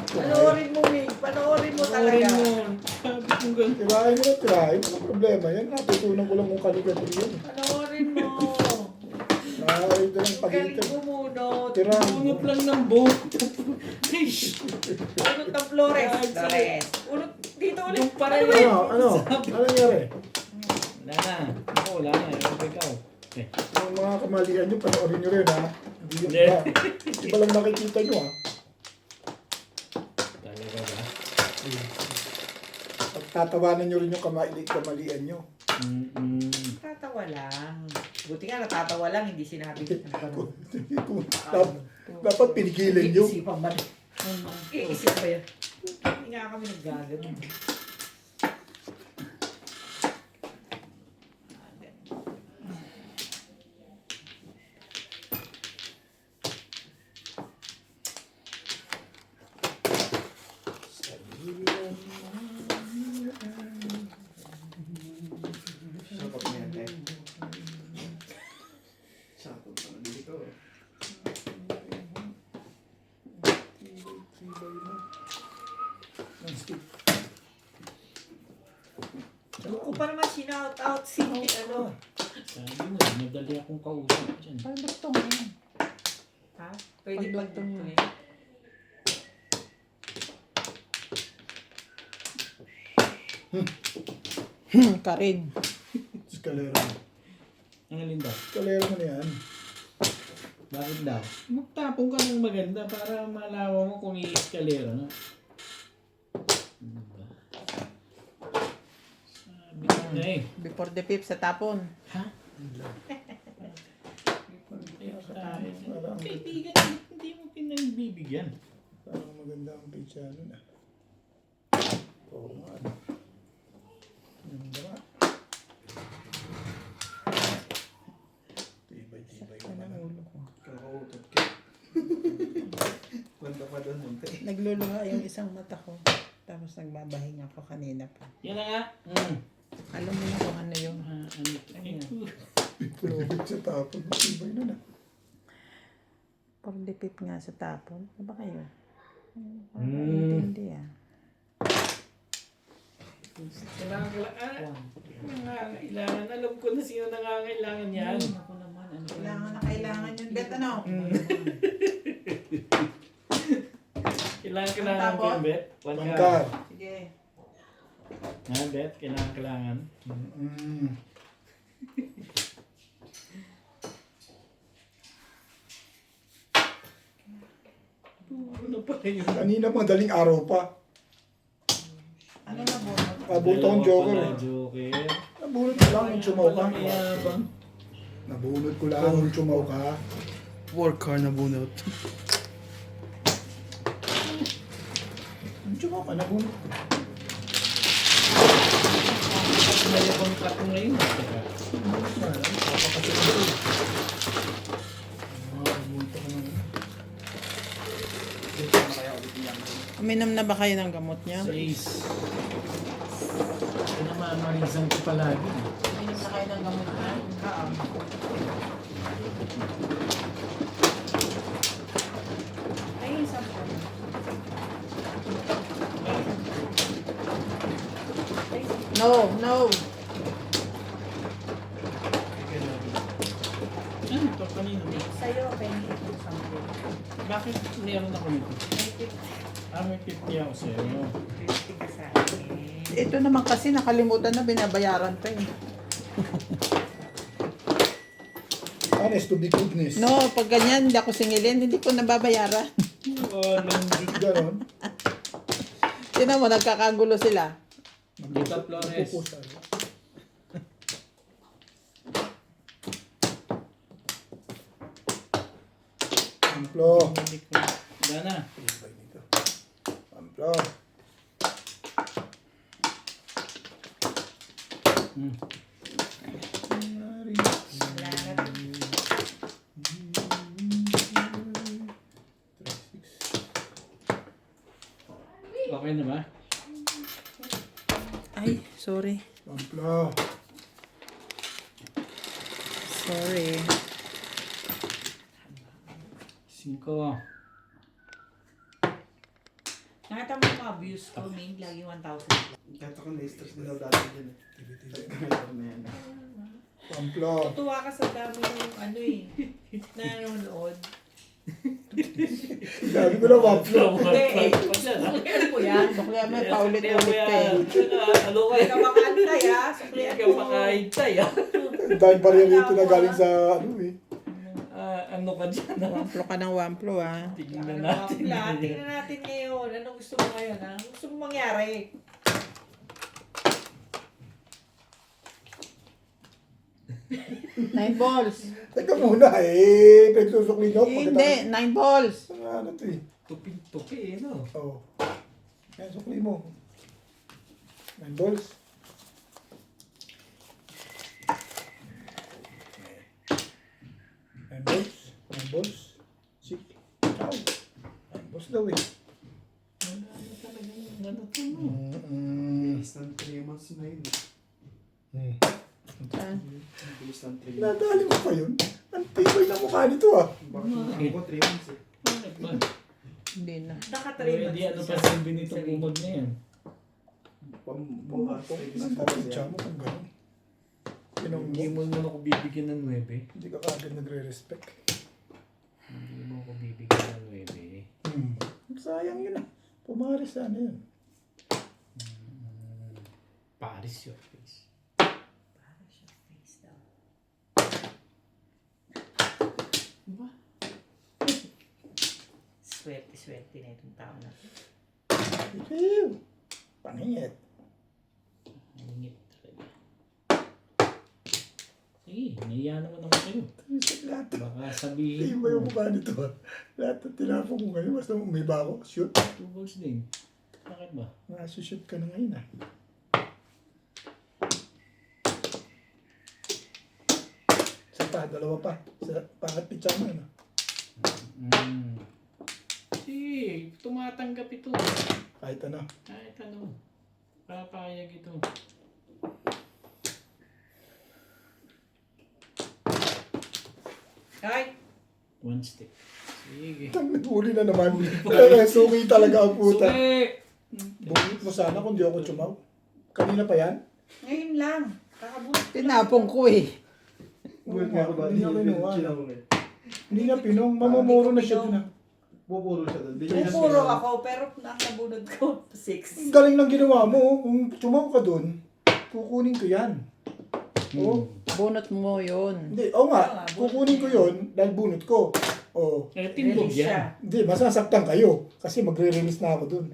Panoorin mo, Mig. Panoorin mo talaga. Orin mo. Sabi kong gano'n. Tirahin mo na tirahin. Ano problema? Yan natutunan ko lang kung kaligatin yan. Panoorin mo. Nakakita ng Galing pagitan. bumunot. Tirahin. Bunot lang ng boat. Unot ng Flores. Flores. Unot dito ulit. Yung para Ano ba yun. yun? Ano? Ano nangyari? Wala na. Ako, wala na. Ewan ikaw. Okay. Yung mga kamalian nyo, panoorin nyo rin ha. Hindi yung Hindi. iba. Iba lang nakikita nyo ha. Talaga ba? Tatawanan nyo rin yung kamalian nyo. Tatawa lang. Buti nga natatawa lang, hindi sinabi ko. Dapat pinigilan nyo. Iisipan ba? Iisip ba yan? Hindi nga kami naggagano. Sakot na yan, eh. Sakot na dito. Ano ko pa naman sinout out si ano? Sabi mo, madali akong kausap dyan. Parang gusto mo yan. Ha? Pwede pag Pagdugtong mo. Karin. Eskalera. Ang alin daw? Eskalera mo na yan. Bakit daw? Magtapong ka ng maganda para malawa mo kung i-eskalera na. Diba? Sabi ko na eh. Before the fifth sa tapon. Ha? Parang, Kaibigan, hindi mo pinagbibigyan. parang maganda ang pizza nun ah. Oo nga. Ganda nga. Tibay-tibay ko na. Kakautot ka. Kwenta pa doon, munti. Nagluluha yung isang mata ko. Tapos nagbabahinga ako kanina pa. Yan na nga. Alam mo na kung ano yung Pwede sa tapon. Tibay nun ah. for the fifth nga sa tapon. Ano ba kayo? Hindi ah. Nangangailangan. Alam ko na sino nangangailangan yan. Ako naman. Ano ba Kailangan na kailangan yung bet ano? Kailangan ko yung bet. One Bangkar. card. Sige. Ha, bet? Kailangan. Ano pa yun? Kanina madaling araw pa. Ano na bunot? Abot akong joker Dalawa eh. pala, Joker. Nabunot ko lang yung sumaw ka. Mayabang. Nabunod ko lang kung chumaw ka. Work hard na bunot. Chumaw ka, nabunod ko. May contract ko ngayon. Teka. Papakasok ko ito. Nabunod ko naman. Uminom na ba kayo ng gamot niya? 6. Ito naman, marisan ko palagi. Uminom na kayo ng gamot niya? Ay, isang po. No, no. Ano ito? Kanina ba? Sa'yo, penny ito something. Bakit meron ako nito? May 50 ako sa'yo. 50 ka sa akin. Ito naman kasi nakalimutan na binabayaran pa eh. Honest to be goodness. No, pag ganyan, hindi ako singilin, hindi ko nababayaran. Ganon. Tinan mo, nagkakagulo sila. Dito, Flores. Pupusan. Amplo. Dana. Amplo. Okay na ba? Ay, sorry. Amplo. Sorry. 5. Nakita mo yung mga views ko, main lagi 1,000. Kahit ako na-stress din ako dati dyan eh. Ganito na yan. Amplo. Tuwa ka sa dami ng ano eh, nanonood. Sabi ko na Amplo. Hindi eh, suklihan ko yan. Kaya may paulit-ulit pa eh. Ano Huwag ka makantay ha, suklihan ko. makahintay ah. Ang dahil pa rin ito na galing sa ano eh. Ano ka dyan ah? Wamplo ka ng wamplo ah. Tingnan natin. Tingnan natin ngayon. Anong gusto mo ngayon ha? Anong gusto mo mangyari? Nine balls. Teka muna eh. Pagsusukli nyo. Hindi, 9 balls. Ano to eh. Tupi-tupi eh no? Oo. Kaya sukli mo. 9 balls. Nine balls. 9 balls. Sige. Ciao. 9 balls daw eh. Ano to no? Bilis ng 3 months na yun. Ah, Bilis ng 3 months. Nadali mo pa yun? Ang tibay na mukha nito ah. Bakit ako 3 months eh. Bakit ba? hindi na. Naka-3 Pwede ano pa silbi nitong umod na yan? Pambukas. Ang kapitsa mo kung gano'n. Pinong Hindi mo naman ako bibigyan ng 9. Hindi ka kaagad nagre-respect. Hindi mo ako bibigyan ng 9. Sayang yun ah. Pumaris sana yun. Paris your face. Diba? Swerte na itong tao na. Ew! Pangit. Ingit talaga. Sige, nahiya naman ako sa'yo. Lahat. Baka sabihin Iba yung mukha nito ah. Lahat ng tinapong mo ngayon. Basta may bako. Shoot. 2 balls din. Bakit ba? Nasushoot ka na ngayon ah. Isa pa. Dalawa pa. Sa pangat pitsa mo yun ah. Sige, tumatanggap ito. Kahit ano. Kahit ano. Papayag ito. Ay! 1 stick. Sige. Huli na naman. Suki talaga ang puta. Suki! Bukit mo sana kung di ako tsumaw. Kanina pa yan? Ngayon lang. Kakabunot ko lang. Tinapong ko eh. Bulit nga ako dati. Hindi na kinuha. Chinang eh. Hindi na pinong. Mamamuro na siya dun ah. Pupuro siya doon. Di niya Pupuro siya- ako, pero ang nabunod ko, 6. Ang galing lang ginawa mo. Kung tsumaw ka dun, kukunin ko yan. Oo. Bunot mo yun. Hindi, oo nga. Kukunin ko yun dahil bunot ko. Oo. Eh, timbog yan. Hindi, masasaktan kayo. Kasi magre-release na ako dun.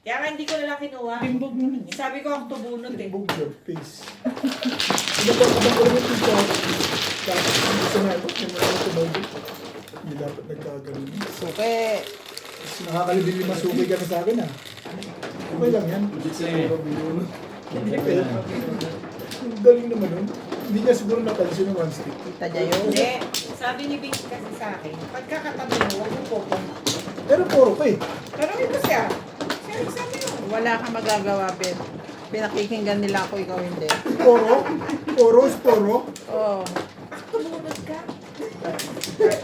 Kaya nga hindi ko na lang kinuha. Timbog naman yan. Sabi ko ako tubunot eh. Bog your face. Ano ba, abang ko lang yung pizza. Gusto na ito, yung mga tumawag. Hindi dapat nagkagaling. Suke. Nakakalibin 5 suki ka na sa akin, ha? Okay lang yan. Hindi ko lang. Ang galing naman nun. Hindi niya siguro napansin ng 1 stick. Kita niya yun. Hindi. Sabi ni Vince kasi sa akin, pagkakatabi mo, huwag mo popong. Pero puro ka eh. Pero ito siya. Siya sabi mo. Wala kang magagawa, Ben. Pinakikinggan nila ako, ikaw hindi. Poro? Poro is poro? Oo. Tumunod ka.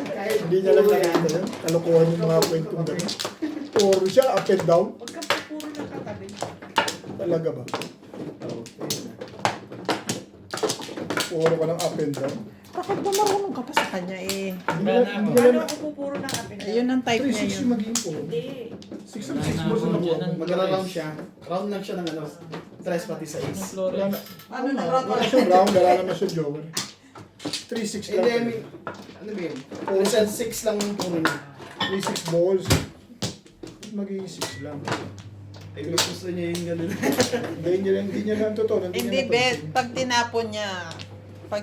Kahit hindi niya lang nakita yan. Kalokohan yung mga kwentong gano'n. Poro siya, up and down. Huwag kang puro nakatabi. Talaga ba? Puro ka ng up and down. Bakit ba marunong ka pa sa kanya eh? Hindi Wala na, na hindi Paano na, ako pupuro ng kapit? Ayun ang type niya 3-6 yun. yung maging puro. Hindi. 6 Wala 6 na mo ako sa dyan nakuha. ng Mag-round siya. Round lang siya ng ano. Tres pati sa Ng ace. Wala Flores. na. Ano na Wala siyang round, wala naman siya joker. 3-6 lang. Hindi, I mean, ano ba yun? 6 lang yung puno niya. 3-6 balls. Magiging 6 lang. Ay, gusto niya yung gano'n. Hindi niya lang totoo. Hindi, Ben. Pag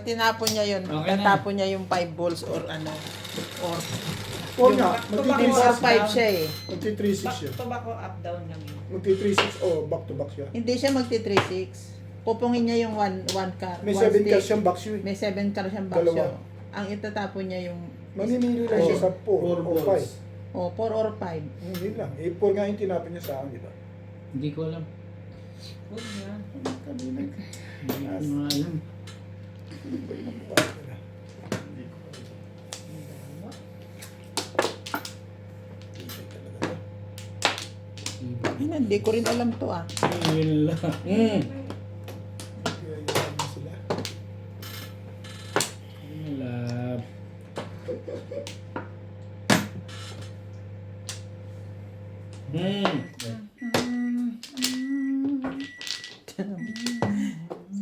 tinapon niya yun, Okay na. tatapon niya yung 5 balls or ano. Or 4 nga. yung 4 5 siya eh. Magti-3-6 Back siya. to back o up down lang yun. Magti-3-6. Oh, back to back siya. Hindi siya magti-3-6. Pupungin niya yung 1 card. May one 7 stick. cards siyang box yun. May 7 cards siyang box Dalawa. yun. Ang itatapon niya yung Mamimili lang siya sa 4 4 o 5. balls. 4 or 5. Hindi lang. 4 nga yung tinapin niya sa akin, di ba? Hindi ko alam. Huwag na. Kanina. Hindi ko nga alam. Ay, hindi ko rin alam to ah. Yun lang. Kaya yaman sila. Love.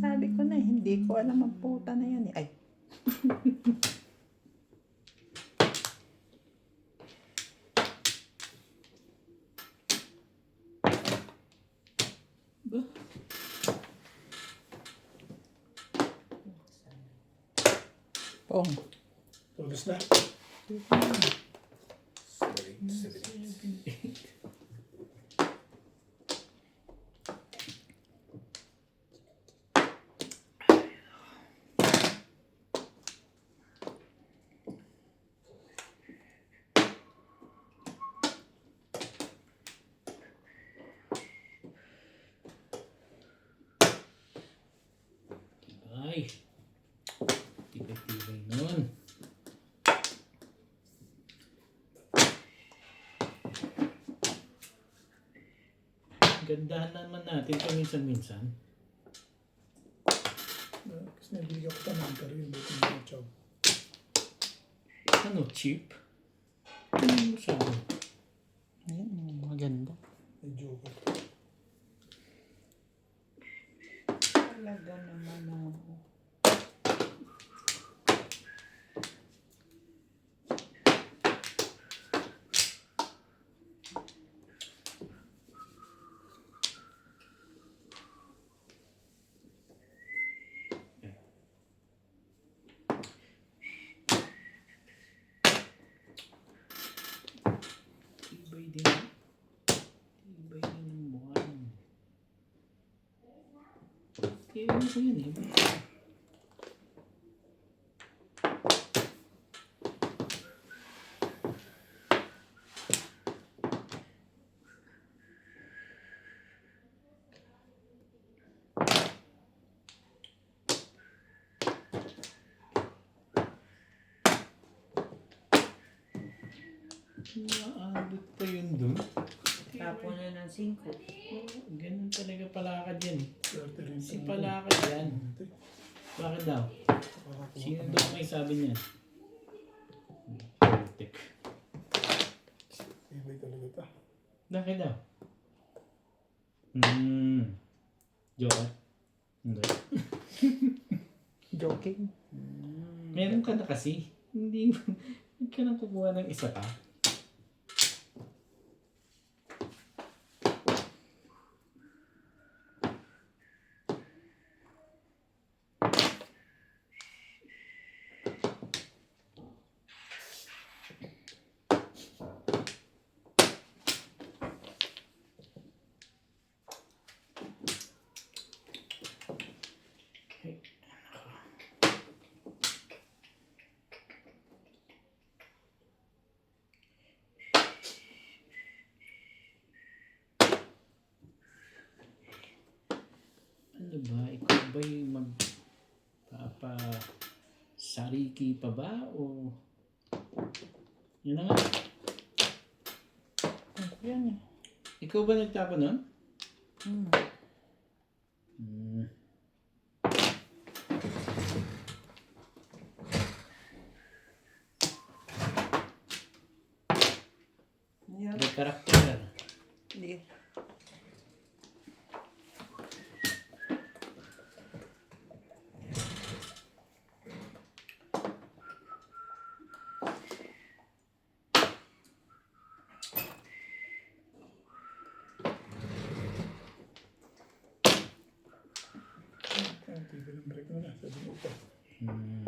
Sabi ko na, hindi ko alam ang puta na yan eh. Ay. Pong. Tulos na. Ay. Tibay-tibay nun. Gandahan naman natin paminsan-minsan. Kasi nabigyan ko pa ng karir. Buti mo chow. Ano, cheap? Ano mo sa akin? Ayan, maganda. May joker. Talaga naman ako. Tibay din. Tibay din ng buwan. Tibay ko yun eh. Naabot pa yun dun. Tapon na ng 5. Ganun talaga palakad yan. Swerte rin. Si palakad yan. Bakit daw? Sino daw may sabi niyan? Putik. Ibay talaga ta. Bakit daw? Joker? Hindi. Joking. Meron ka na kasi. Hindi ka nang kukuha ng isa pa. Ano ba? Ikaw ba'y sariki pa ba? O yun na nga. Ano yan eh? Ikaw ba nagtapon nun? Hmm. Hmm. Yan. May karakter. Sige. Ang tigil ng break mo na. Sabi mo ito. Hmm.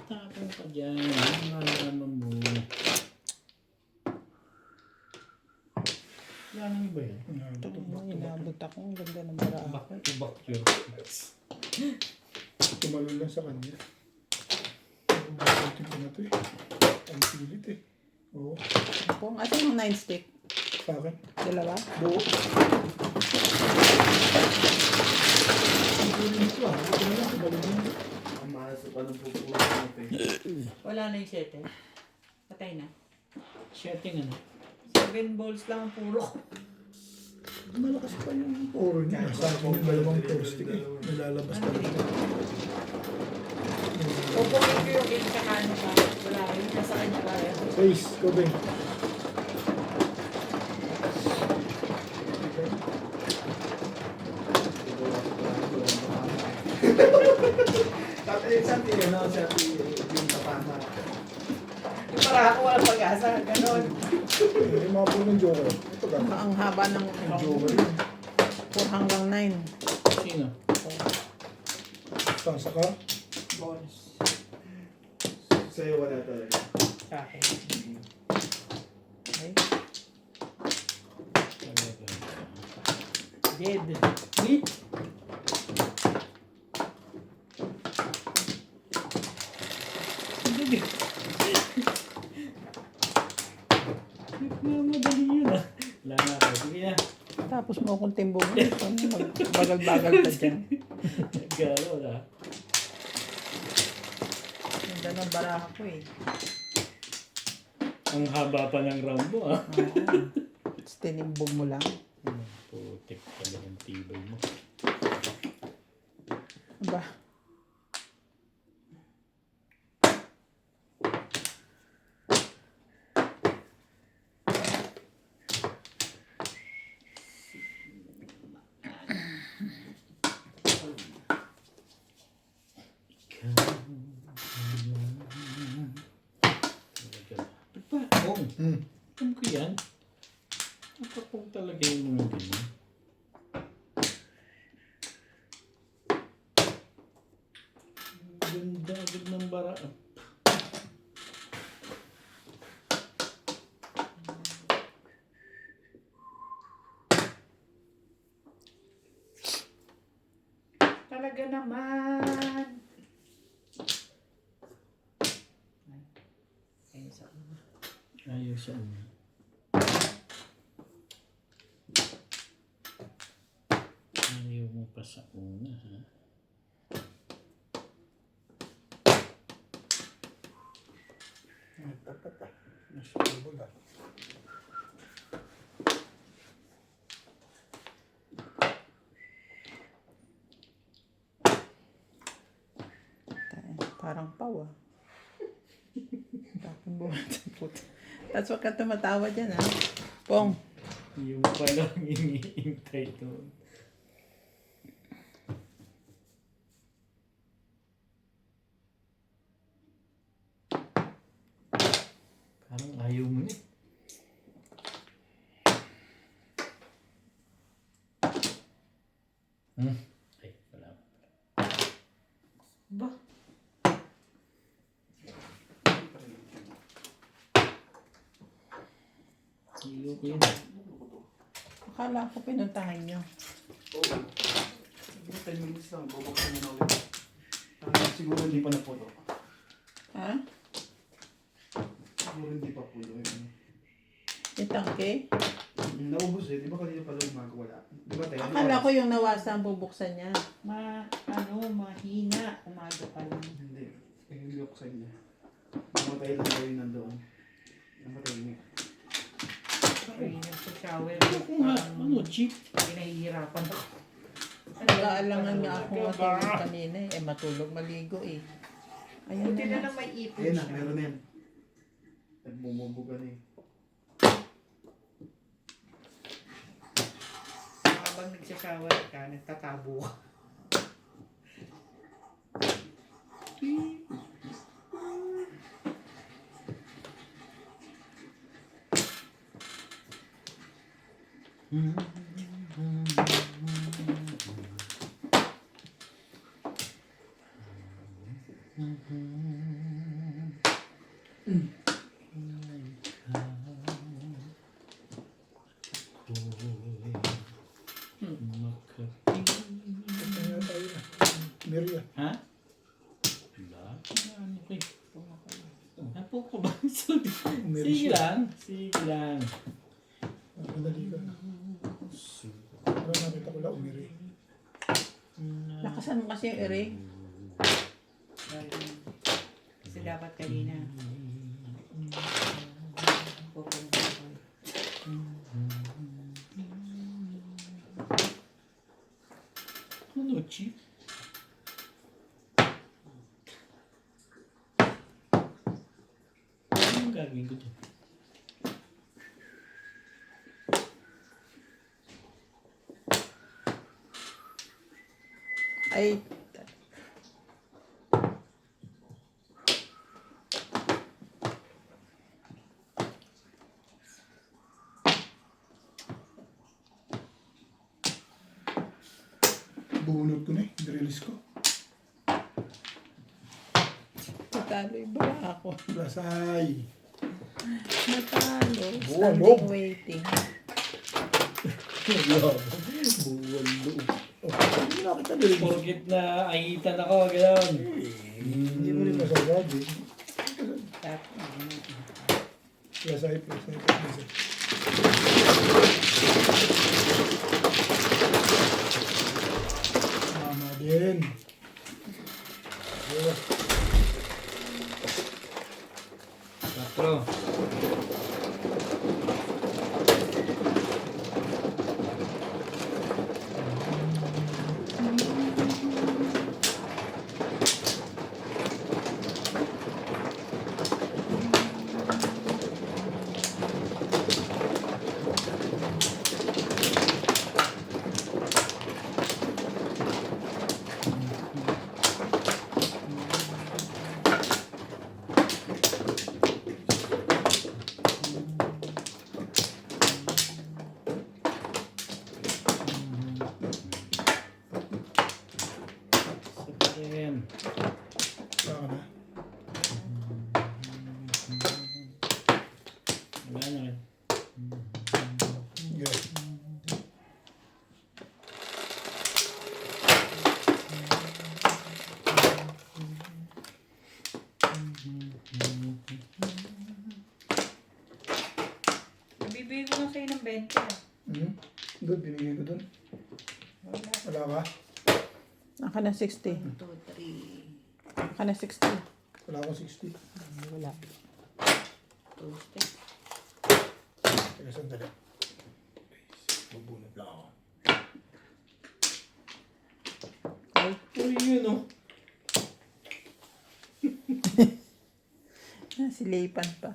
Tapon ka dyan. Ano naman mo? Wala nang iba yan. Inabot ako. Ang ganda ng bara. Tubak yun. Tumalon lang sa kanya. Ito na ito eh. Ang pilit eh. Oo. Pong, asan yung 9 stick? Sa akin. Dalawa? Buo. Ang pilit ito ah. Ito na lang. Tumalon lang. Ang malas pa ng pupulo natin. Wala na yung 7. Patay na. Setting ano? 7 balls lang ang puro. Malakas pa yung oro niya. Sa akin yung dalawang toasting eh. Nalalabas talaga. Pupungin ko yung 8 sa kano pa. Wala kayo. Nasa kanya kaya. 6. Kubing. Sabi yun, no? Sabi yung tapama. Yung para ako walang pag-asa. Ganon. Yung mga po ng joker. Ito ka. Ang haba ng Joker yun. 4 hanggang 9. Sino? Sasa ka. Balls. Sa'yo wala talaga. Sa akin. Okay. Talaga. Dead. Wait! Madali yun ah. Wala na ako. Sige na. Tapos mo akong timbong. Bagal-bagal ka dyan. Galo na. Ganda ng baraha ko eh. Ang haba pa ng round mo ah. Oo. Tapos tinimbog mo lang. Putik talagang tibay mo. Ba? Pagpapong. Hmm. Alam ko yan. Pagpapong talaga yung mga ganyan. Ganda agad ng baraan. Talaga naman. Ayun sa ano. Ayaw siya. Ayaw mo pa sa una ha. Nasubo lang. Parang paw ah. Tapos buwan sa puto. Tapos wag ka tumatawa dyan ah. Pong. Yung palang iniintay doon. Parang ayaw mo na eh. Ay, wala. Ba? Ayaw ko yun. Akala ko pinuntahan nyo. Oo. Siguro 10 minutes lang. Bubuksan mo na ulit. Siguro hindi pa napulo. Ha? Siguro hindi pa pulo. Yung tangke? Naubos eh. Di ba kanina pala umaga wala? Di ba tayo? Akala ko yung nawasa ang bubuksan niya. Mahina. Umaga pa lang. Hindi. Hindi ako sa inyo. Namatay lang kayo nandoon. Namatay niya. Ay, nagsa-shower. Kung ano, cheap. Pinahihirapan ako. Nag-aalangan nga ako matulog kanina eh. Matulog maligo eh. Ayun Buti na. na lang may ipon Ayun na, siya. meron na yan. Nagmumubuga na eh. Habang nagsashower ka, nagtatabo ka. Kaya tayo na. Miriam. Ha? Wala. Ano ko eh. Apo ko ba? Sige lang. Sige lang. Madali ka na. Para nakita ko lang umiri. Lakasan mo kasi yung ere. Kasi dapat kanina. Pupunta ko. Ano, cheap? Anong gagawin ko dyan? Ay, Bunot ko na eh. Release ko. natalo yung bara ako. Lasay. Natalo. Buwan, Standing loob. waiting. Buwan loob. Oh, hindi na kita release. Porkit na ahitan ako, gano'n. Hindi mo rin masasabi. Lasay. Mama din. Oh, 4. Sabihin. saka na. Wala na rin. Yeah. Nabibigay ko lang sa'yo ng 20 ah. Doon, binigay ko doon. Wala. Wala ka? Ang ka na 60. 1, 2, 3. Ang ka na 60. Wala akong 60. Wala. Toasted. Teka, sandali. Mabunot lang ako. Ay, Uy, yun oh. silipan pa.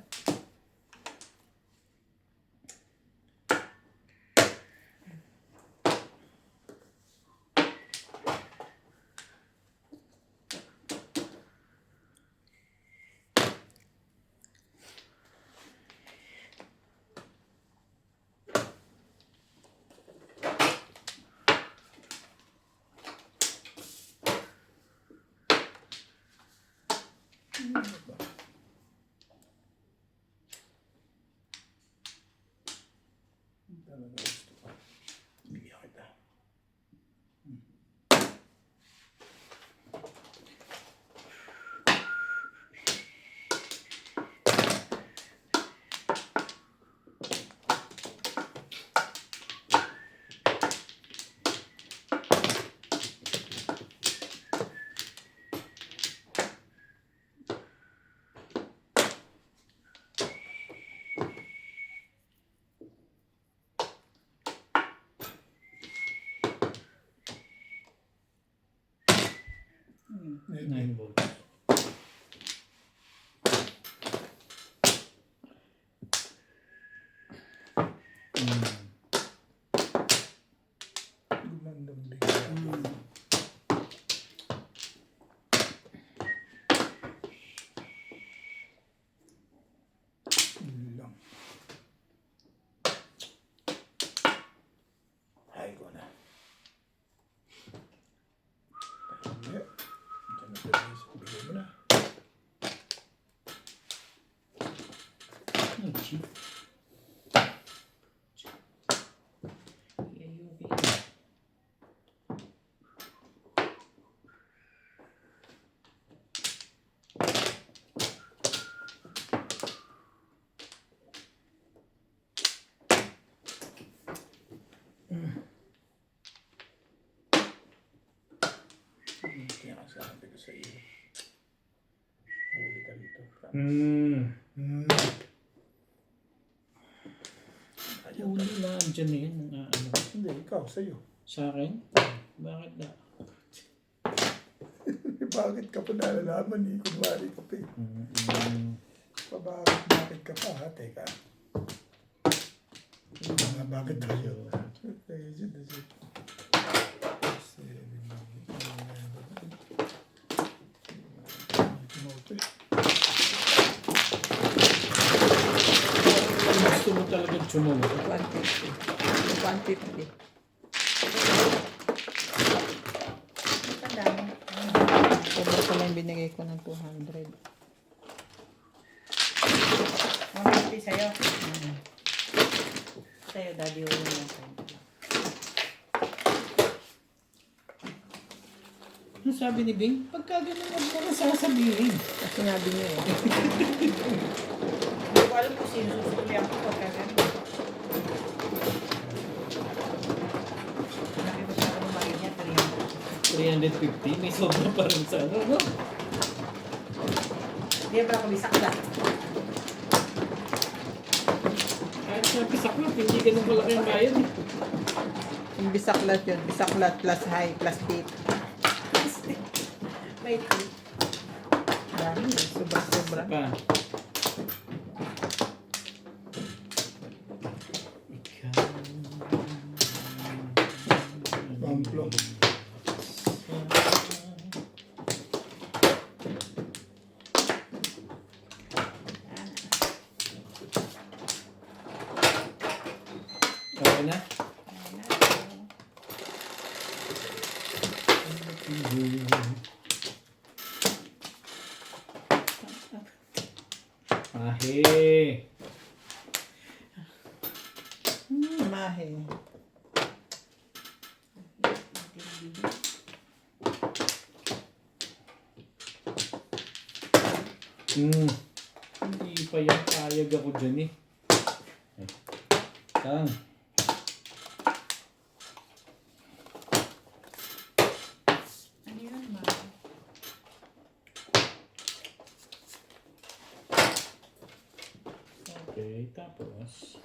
Talaga gusto ko. Bigyan kita. 9 volts. Gumandang bigla. Yun lang. Ay ko na. Hindi. Diyan na pwede. Bigay mo na. Ay, cheap. Ayuki. Kaya kasi sabi ko sa iyo. Huli ka dito. Ayaw Uli na, dyan na yan. Ano. Hindi, ikaw, sa'yo. Sa akin? Bakit na? Bakit ka pa nalalaman eh? Kunwari ka pa eh. Bakit ka pa ha? Teka. Bakit tayo? Gusto mo talaga tsumawa? 150. 150. Tanda mo. Sobra ko lang binigay ko ng 200. 150 sa'yo. Sa'yo, daddy, ulo mo sa'yo. Ano sabi ni Bing? Pagka ganun, huwag mo na sasabihin. Kasi sinabi niya eh. Hindi ko alam kung sino susulihan ko pagka ganun. Sabi ko sa ano, mali niya, 300. 350? May sobra pa rin sa ano, no? Hindi ba ako bisakla? Kahit sa pisaklap, hindi ganun malaki ang bayad. Yung bisaklat yun. Bisaklat plus high plus pit. Wait, Dami eh. Sobra-sobra. Pa. Ikaw. Pamplo. Okay na? Ahe. Mahe. Hindi pa yan payag ako dyan eh. Ay. Tang. ano yun, ma? Okay, tapos.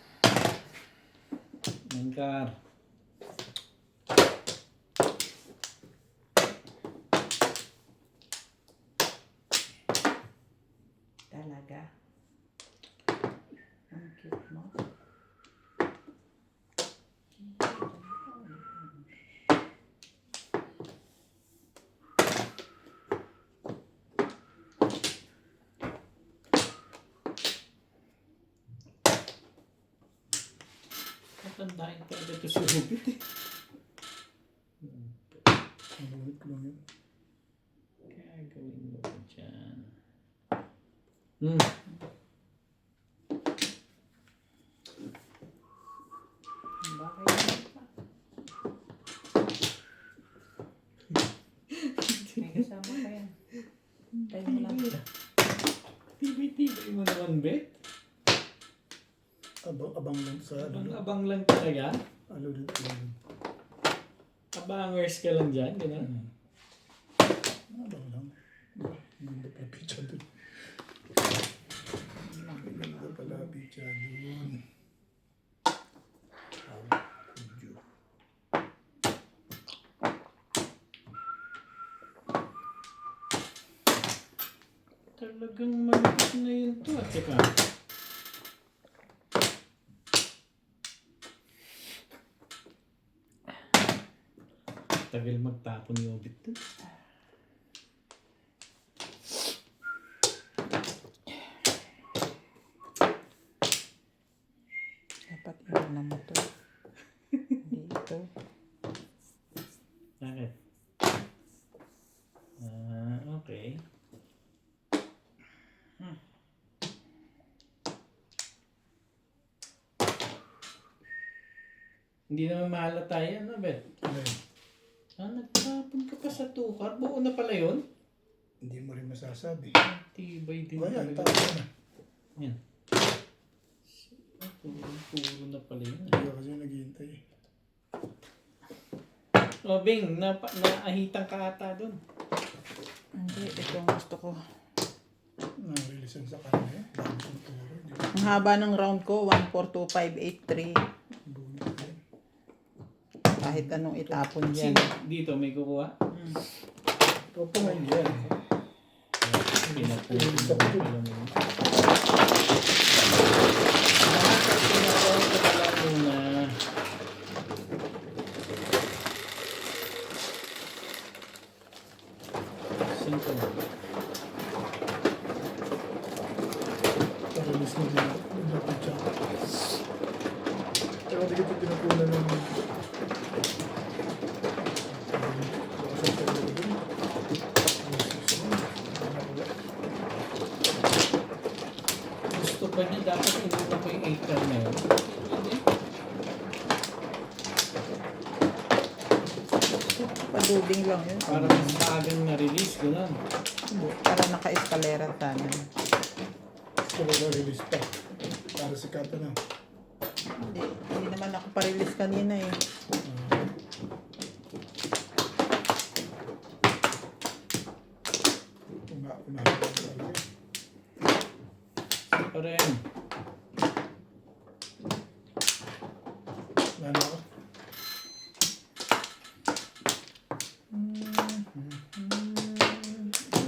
Mangkar. Talaga. Ang cute mo. Matandain talaga ito si Rubit eh. Mabulit ko lang yun. Kaya gawin mo ko dyan. Bakit yun pa? May kasama ka yan. Tayo mo lang. Tibay-tibay mo naman, Bet. Abang lang sa Abang-abang lang talaga. ano dito. Abangers ka lang dyan, gano'n. Abang lang. Ganda pala pizza dun. Ganda pala pizza dun. Kudyo. Talagang malapit na yun to. At saka, tagal magtapon yung obit to. Dapat iwan mo to. Hindi ito. Bakit? Okay. Hindi naman mahalata yan, no, Bet? Ano yun? Nagtapon ka pa sa tukar? Buo na pala yun? Hindi mo rin masasabi. Tibay din O yan, talaga. tapos na. Yan. Puro na pala yun. Hindi ako kasi naghihintay. O, Bing, naahitang ka ata dun. Hindi, ito ang gusto ko. Na-releasean sa kanya eh. Dami kong turo. Hindi ko Ang haba ng round ko, 1, 4, 2, 5, 8, 3. bunit yan. Kahit anong itapon dyan. Sino dito may kukuha? Ito pa ngayon yan. Pinapunin mo pala mo. Pinapunin ko pala muna. Cinco na. Pa-release na din. Lapit siya. Pero hindi ko pinapunan ng... Gusto ba niya dapat inuna ko yung 8 car na yun? Hindi. Paduding lang yun. Para mas maagang na-release, gano'n. Hindi, para naka-eskalera sana. Gusto ko na-release pa. Para sikata na. Hindi naman ako pa-release kanina eh. Unahin ko talaga. Pa rin. Ano ako?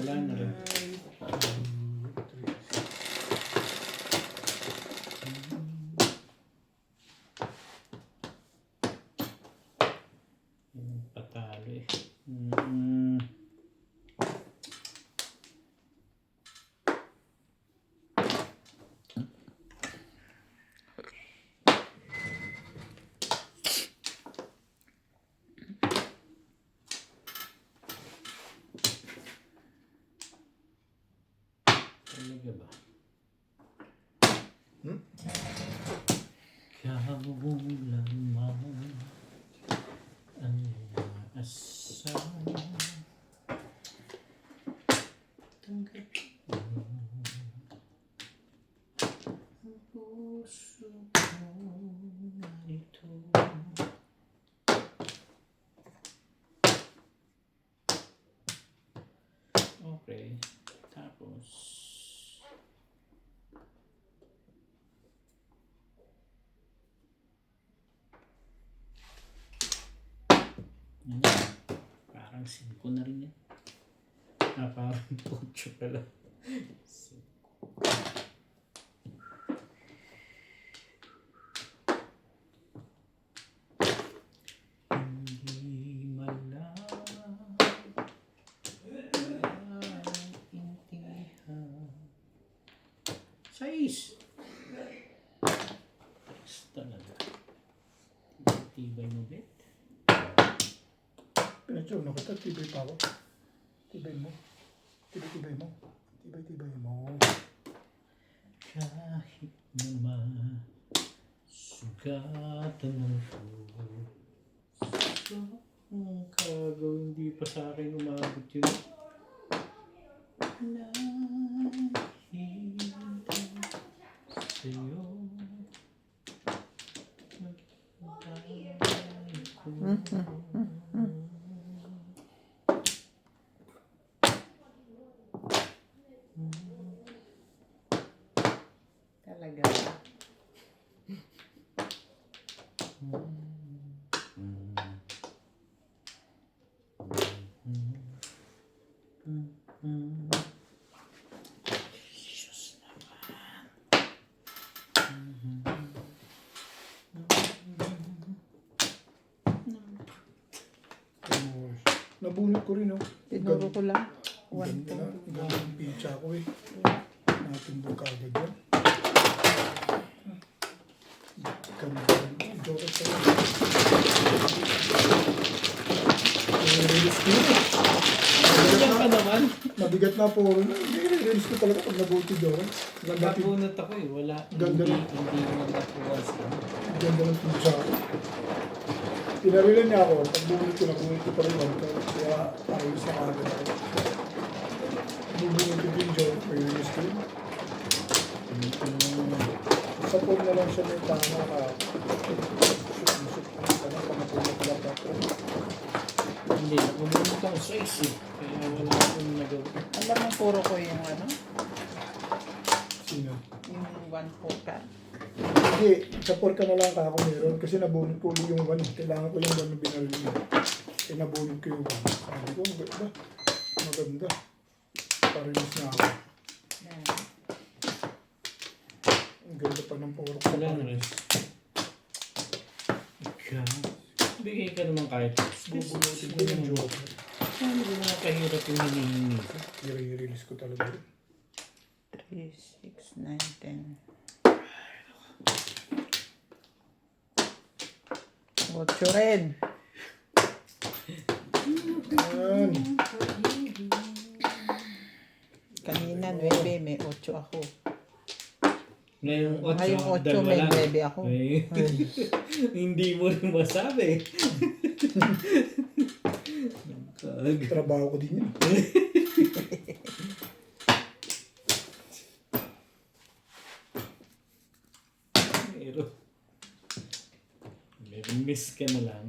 Wala na rin. Yung patalo eh. Talaga ba? Ikaw lamang ang asal. Tanggapin mo ang puso ko na ito. Okay. Tapos yan. Parang 5 na rin yan. Parang 8 pala. 5. Hindi malang intindihan. 6. Talaga. Tibay mo, Bet. Pinatsuno kita, tibay pa ako. Tibay mo. Tibay mo. Tibay mo. Kahit naman sugatan ng puso ang kagaw, hindi pa sa akin umabot yun. Nahihintay sa'yo maghintay ko. Talaga. Nabunot ko rin, oh. Tinuro ko lang. Ganda na. Ganda ng pizza ko eh. Natimbang ka agad yan. Ganda. Joke sa yan. Release ko yun. Diyan ka naman. Mabigat na po. Release ko talaga pag nabuti doon. Ganda ng Nabunot ako eh. Wala. Ganda Hindi, rin. hindi mo nakuha sa... ganda ng pizza. Pinarilan niya ako. Pag bunot ko pa rin ako. Kaya ayos na agad ako. Bubunot ko din joke. Release ko yun. Support na lang siya ng tama ka. Hindi, nabunot ako sa isi. Kaya wala akong nagawa. Alam mo, puro ko yung ano, Sino? yung 1-4 ka. Hindi, support ka na lang ka ako meron. Kasi nabunot ko ulit yung 1. Kailangan ko yung 1 na binaril niya. Kaya nabunot ko yung 1. Sabi ko, maganda. Maganda. Parilis na ako. Yan. Ang ganda pa ng puro ko. Wala na rin. Bigay ka naman kahit. Bubunutin ko yung joke. Ano ba mga kahirap yung hinihingi ko? I-release ko talaga yun. 3, 6, 9, 10. 8 rin. Yan. Kanina, 9, may 8 ako. Ngayong 8, Ngayong 8, may 9 ako. Hindi mo rin masabi. Trabaho ko din yun. Meron miss ka na lang.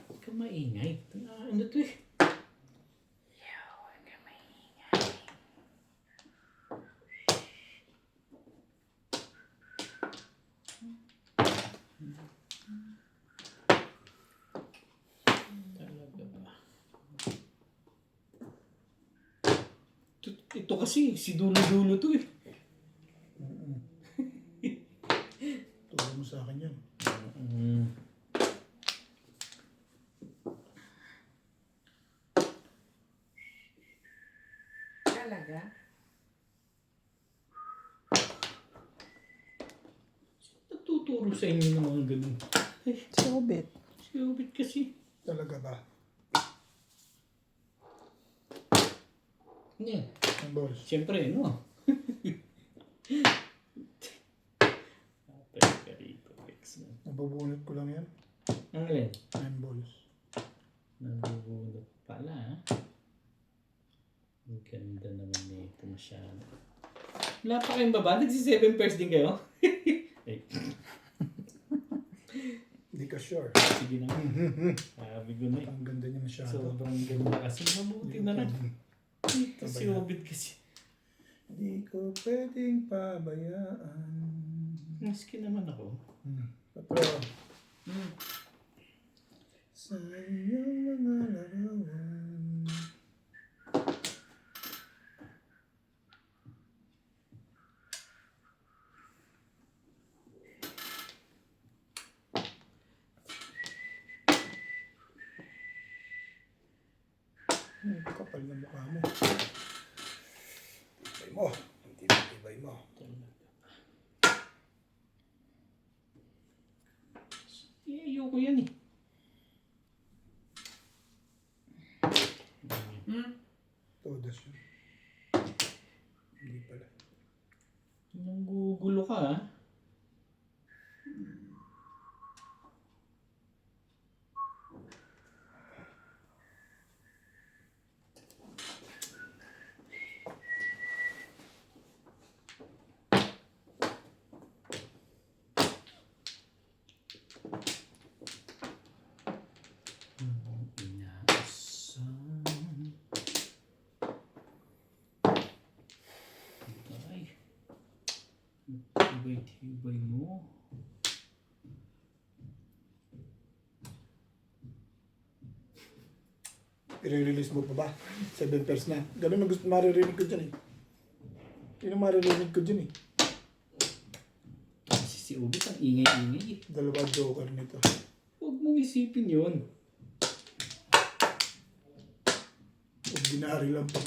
Huwag ka maingay. Ano to eh? Talaga ba? Ito kasi, si dulo-dulo to eh. Tulong mo sa akin yan. Talaga? Natuturo sa inyo ng mga ganun. Ay, Sobit. si Obit kasi. Talaga ba? Yan. Ang boss. Siyempre, no? Patay ka rito, Rex. Nabubunot ko lang yan. Ang alin? 9 balls. Nabubulot pala, ha? Ang ganda naman nito masyado. Wala pa kayong baba? Nagsi-7 pairs din kayo? Ay, Hindi ka sure. sige na. Sabi ko na eh. Ang ganda niya masyado. Sobrang ganda kasi. Mabuti na lang. Ito si Obit kasi. Hindi ko pwedeng pabayaan. Maski naman ako. Pero, sa iyong mga larawan. Kapal na mukha mo. Tibay mo. Tibay mo. Ayoko yan eh. Todas yun. Hindi pala. Nanggugulo ka ha. Tibay mo. I-release mo pa ba? 7 pairs na. Ganun ang gusto maririnig ko dyan eh. Yun ang maririnig ko dyan eh. Si si Ubit, ang ingay-ingay. Dalawa joker nito. Huwag mong isipin yun. Ordinary lang pa.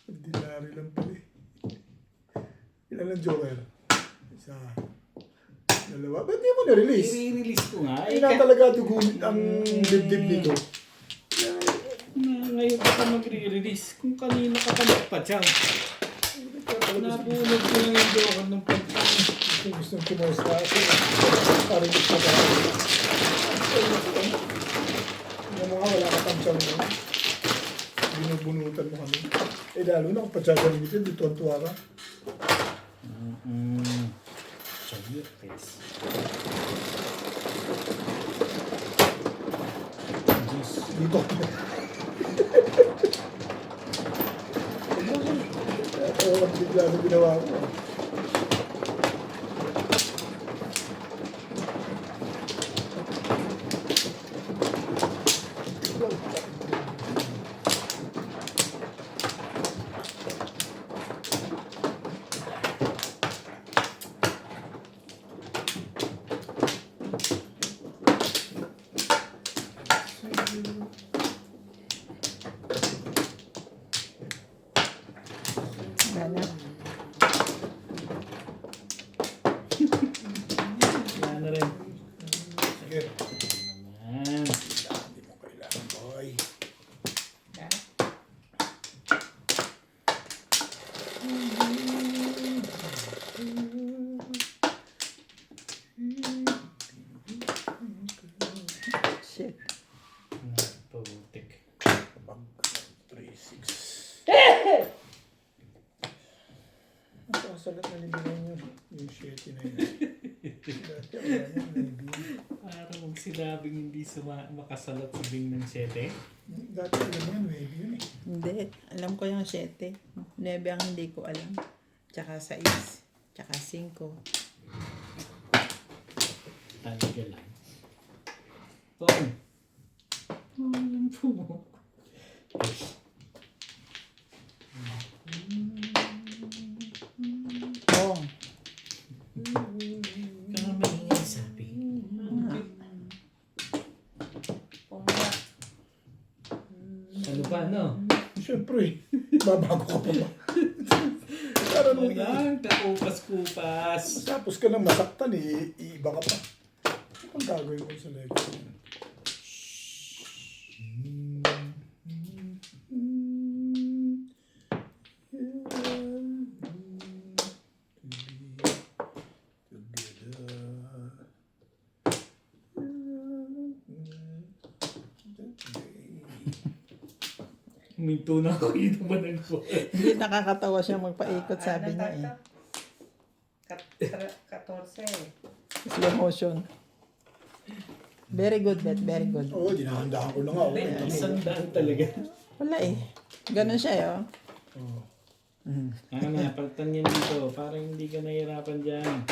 Ordinary lang pala eh. Ilan ang joker? Isa. Dalawa. Ba't di mo na-release? I-release ko nga. Ay na talaga dugumin ang dibdib nito. Ngayon ka pa magre-release. Kung kanina ka pa nagpa-chow. Nabunod ko lang yung joker ng pagkain. Gusto ng kumusta kasi parinig na ba? Yung mga wala ka pang chow mo. Binubunutan mo kami. Eh lalo na kung patsagan nito, dito ang tuwa ka. Chow your face. Diyos. Dito. Ang bigla na ginawa ko. Wala na. Wala na rin. Sige. Naman. Hindi mo kailangan, boy. Shit. Pabutik. 3-6. Ang salat na libingan yung shitty na yun. Dati ang wala niya, libingan. Parang sinabing hindi makasalat sa bing ng 7. Dati alam mo yan, wave yun eh. Hindi. Alam ko yung 7. 9 ang hindi ko alam. Tsaka 6. Tsaka 5. Talaga lang. Tom. Alam po mo. Ong. Kaya maingay sabi. Pumba. Ano ba, no? Siyempre, babago ka pa ba? Para nung Walang kakupas-kupas. tapos ka nang masaktan eh, iiba ka pa. Ano ang gagawin ko sa Lego? Minto na ako dito ba ng ko? Hindi nakakatawa siya magpaikot, sabi niya eh. 14. Slow motion. Very good, Bet. Very good. Oo, dinahandaan ko na nga. Isang daan talaga. Wala eh. Ganun siya eh, oh. Oo. Ano na, palitan niya dito. Para hindi ka nahihirapan dyan.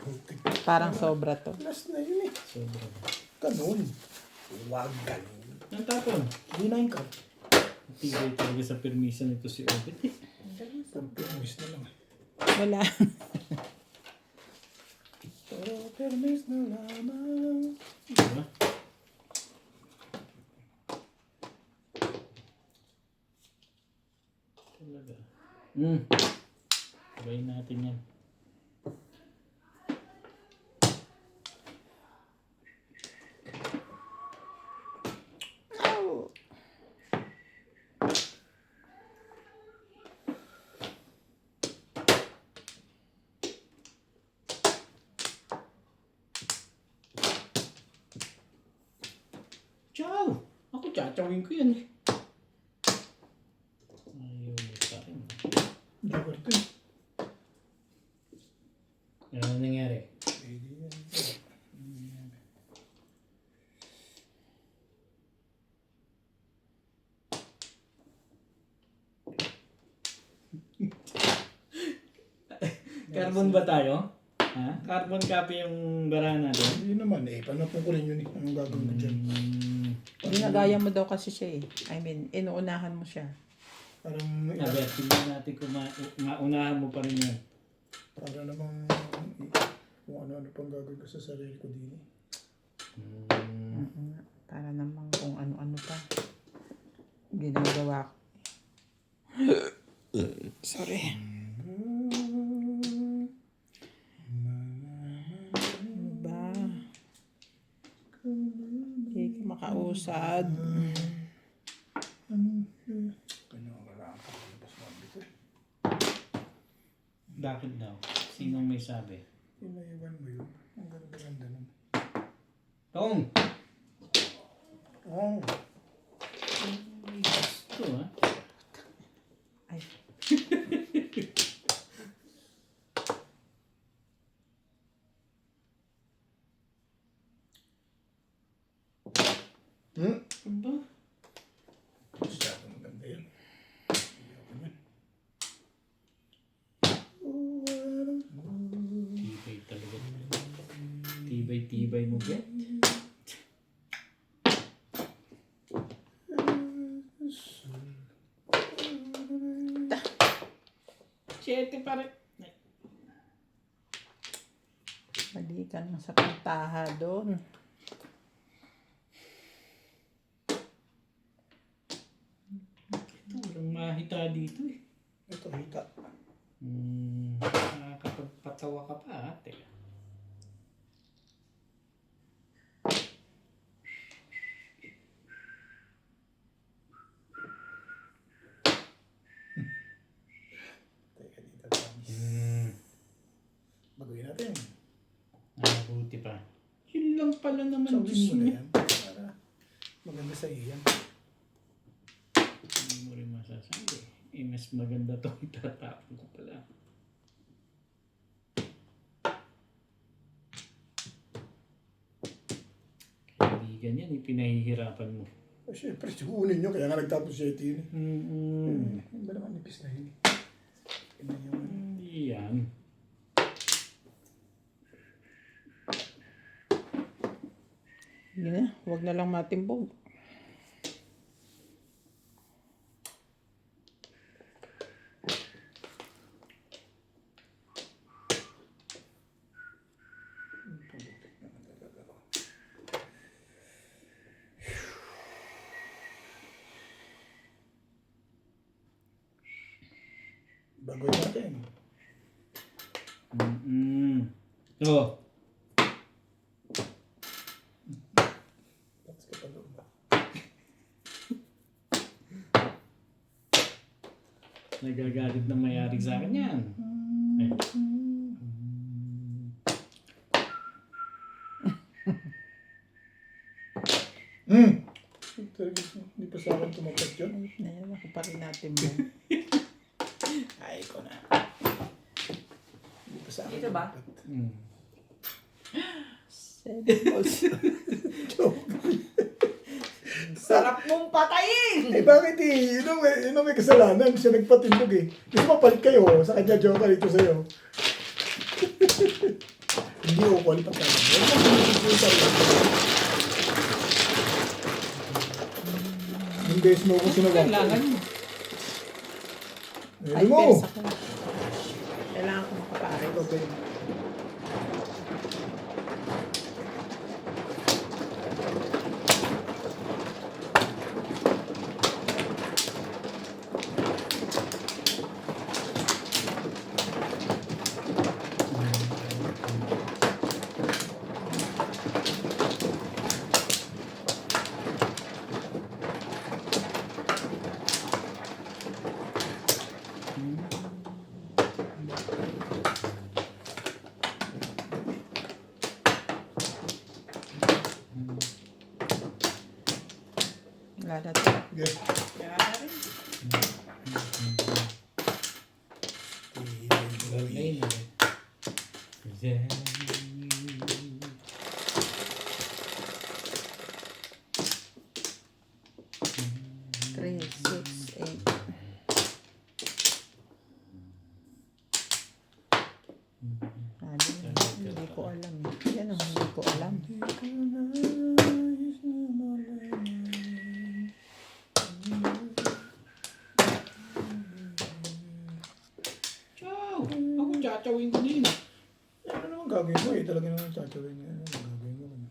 Putik. Parang sobra to. Last na yun eh. Sobra. Ganun. Huwag ganun. Ang tapon. Dinahin ka. Tibay talaga sa permission nito si Obit eh. Permis na lang eh. Wala. Permis na lamang. Diba? Talaga. Sabayin natin yan. Ciao! Ako tsachawin ko yan eh. Ayaw mo sa akin. Joker to eh. Ano nangyari? Pwede yan. Carbon ba tayo? Ha? Carbon copy yung bara natin? Hindi naman eh. Panapon ko rin yun eh. Anong gagawin ko dyan? Ginagaya mo daw kasi siya eh. I mean, inuunahan mo siya. Parang, Sabi, tingnan natin kung maunahan mo pa rin yan. para namang kung ano-ano pang gagawin ko sa sarili ko din. Para namang kung ano-ano pa ginagawa ko. Sorry. Ano ba? Hindi ka makausad. Kailangan ko labas mabito. Bakit daw? Sinong may sabi? Inaiwan mo yun. Ang ganda-ganda nun. Tong! Oh, Ito ha? Ay, Aba? masyadong maganda yan. Ayoko yan. Tibay talaga. Tibay mo, Bet. Siyete pare. mali ka nang sa pintaha doon. Ito, walang mahita dito eh. Ito, hita. Nakakapagpatawa ka pa ha. Teka. Teka, dito promise. Baguhin natin. Buti pa. Yun lang pala naman. Sabihin mo Diyos na mo. yan. Para maganda sa iyo yan. Hindi mo rin masasabi. Eh, mas maganda to. Itatapon ko pala. Kaibigan yan. Ipinahihirapan mo. Eh, siyempre, sigunin nyo. Kaya nga nagtapos siya ito yun. Yung ba naman nipis na yun? Inayawan. Hindi yan. Sige na, huwag na lang matimbog. Baguhin natin. Oh. Tapos ka pa loob ba? Nagagalit na mayari sa akin yan. Eh. Talaga, hindi pa sa akin tumapat yun. Na yan, ako pa rin natimbog. Ay ko na. Hindi pa sa akin Dito ba? tumapat. 7 balls. Sarap mong patayin! Eh bakit eh? Yun ang may kasalanan. Siya nagpatimbog eh. Gusto mo palit kayo. Sa kanya joker ito sa'yo. Hindi ko palit pa tayo. Yung base mo kung sinawa ko. Kailangan mo. Ay, Ayun mo. persa ko. Kailangan ko makapares. Okay. Wala na to. Okay. Kaya na rin. Ayun na. Zen. 3, 6, 8. Hindi ko alam. Yan ang hindi ko alam. Tsatsawin ko na yun. Ano naman gagawin mo eh? Talaga naman tatawin na ano gagawin mo.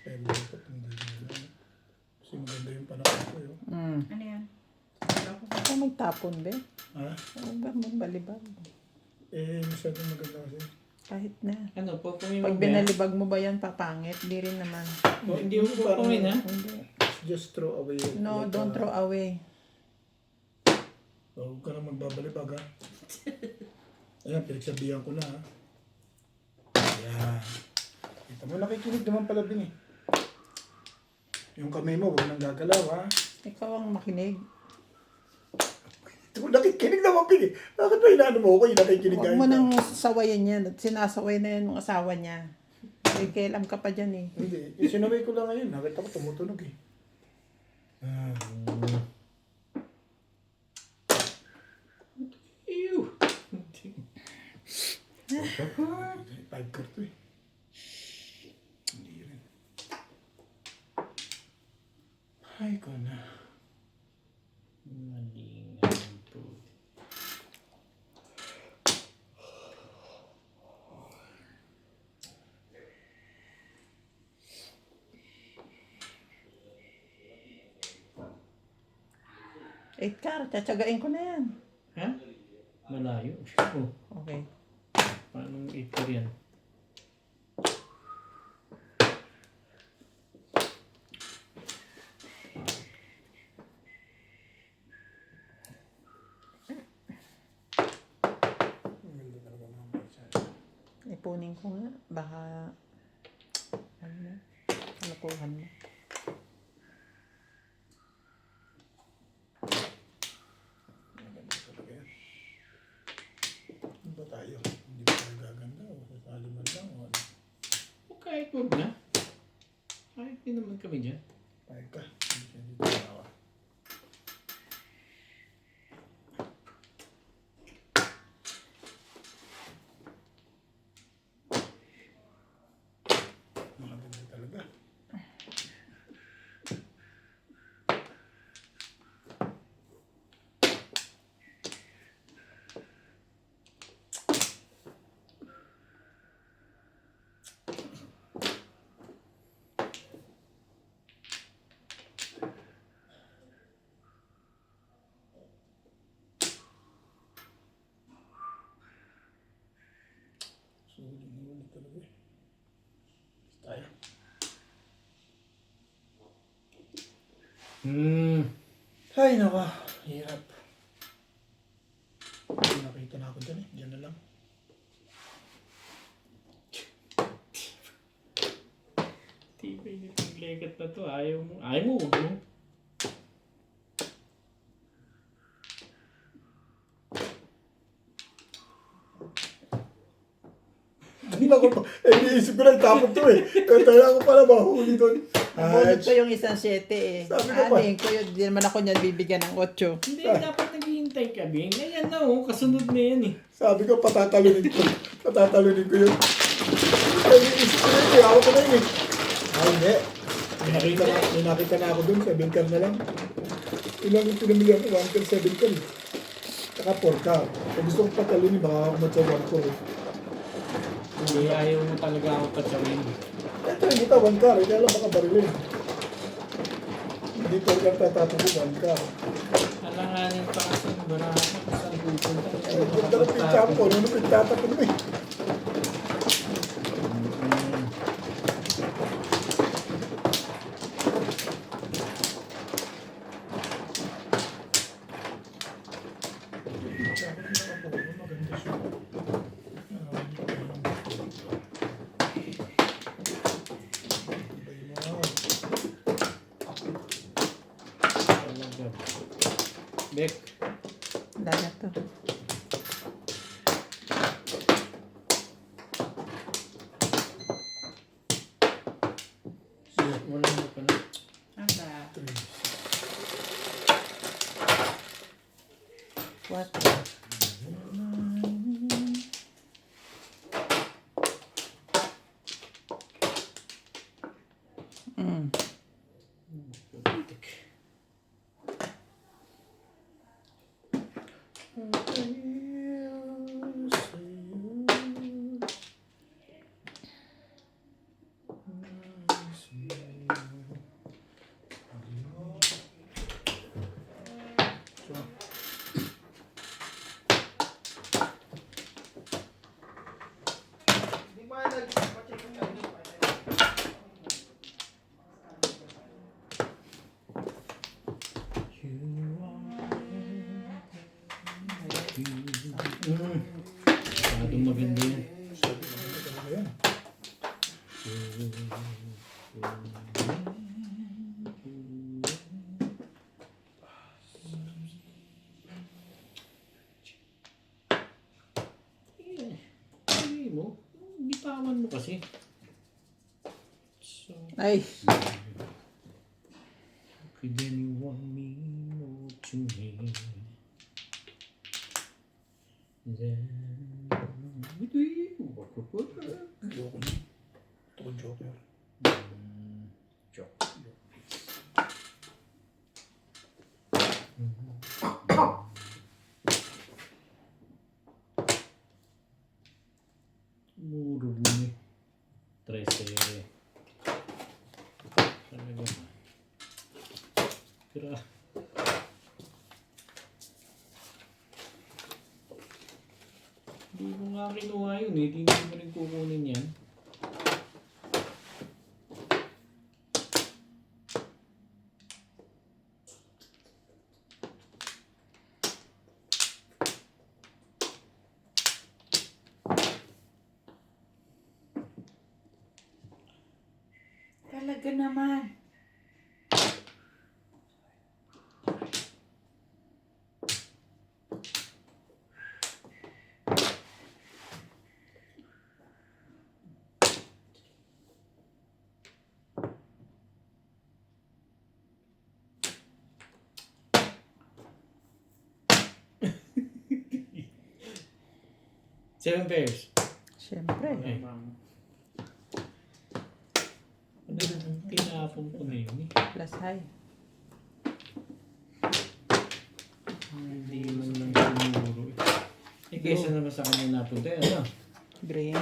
Pero dapat hindi na. Kasi maganda yung panahon ko yun. Ano yan? Huwag kang magtapon, be. Ha? Huwag kang magbalibag. Eh, masyadong maganda kasi. Kahit na. Ano, pupunin mo Pag ba yan? binalibag mo ba yan, papangit? Di rin naman. Oh, hindi mo pupunin, ha? Hindi. Just throw away. No, don't throw away. Huwag ka na magbabalibag ha. Ayan, pinagsabihan ko na ha. Ayan. Kita mo, nakikinig naman pala din eh. Yung kamay mo, huwag nang gagalaw ha. Ikaw ang makinig. Ito, nakikinig naman pili. Bakit ba inaano mo ako? Yung nakikinig Huwag mo nang sawayan yan. At sinasaway na yan ng asawa niya. May kailam ka pa dyan eh. Hindi. Yung sinaway ko lang ngayon. Nakita ko tumutunog eh. Ew. Five car to eh. Hindi rin. Ay ko na. Malingan po. Eight car, tsatsagain ko na yan. Ha? Malayo. Oh, Okay. paano 8 ka yan? Ipunin ko nga. Baka, ano na, nakuhan mo. Maganda talaga yan. Ano ba tayo? Hindi ba tayo gaganda o sasali man lang o ano? O kahit wag na. Kahit din naman kami dyan. Ay ka. Hindi siya dito tawa. Maganda talaga. Sulit talaga eh. Tayo. Ay, naka. Hirap. Nakita na ako dyan eh. Diyan na lang. Tibay nitong legat na to. Ayaw mo. Ayaw mo. Huwag mo. Hindi ako pa. Eh, iniisip ko lang tapos to eh. Kaya ako pala mahuli doon. Nabunod ko yung isang 7 eh. Sabi ko pa. Aning ko yun, di naman ako niyan bibigyan ng 8. Hindi, dapat naghihintay ka, Bing. Ayan na, oh. Kasunod na yan, eh. Sabi ko, patatalunin ko. Patatalunin ko yun. Ay, iniisip ko yun. Kaya ako ko na yun eh. Ay, hindi. May nakita na ako doon. 7 car na lang. Ilang yung pinamili ako. 1 car, 7 car. Saka 4 car. Kung gusto ko patalunin, baka ako matsa 1 car eh. Hindi, ayaw mo talaga ako patsawin. Ito, hindi ka 1 car. Kaya lang baka barilin. Hindi 4 car tatapo ko 1 car. Alanganin pa kasi ng baraha kung saan pupunta. Ay, huwag ka na pintapo ko. Ano pintatapon mo eh. Dapat nakapo. Maganda siya. Talaga. Bek. Wala na to. Wala mo pa na. Aba. What? Masyadong maganda yan. Ano yan? Sabi mo, bitawan mo kasi. So, Ay, could anyone mean more to me than with you? Ayoko na. Ito ko joker. Joke. Muro mo eh. 13. Talaga. Kira. Hindi mo nga kinuha yun eh. Hindi mo rin kukunin yan. Talaga naman. Seven pairs. syempre. Okay. Ano yung tinapon ko na yun eh. Plus high. Hindi man lang sinuro eh. Eh kesa naman sa kanya napunta eh, ano? Green.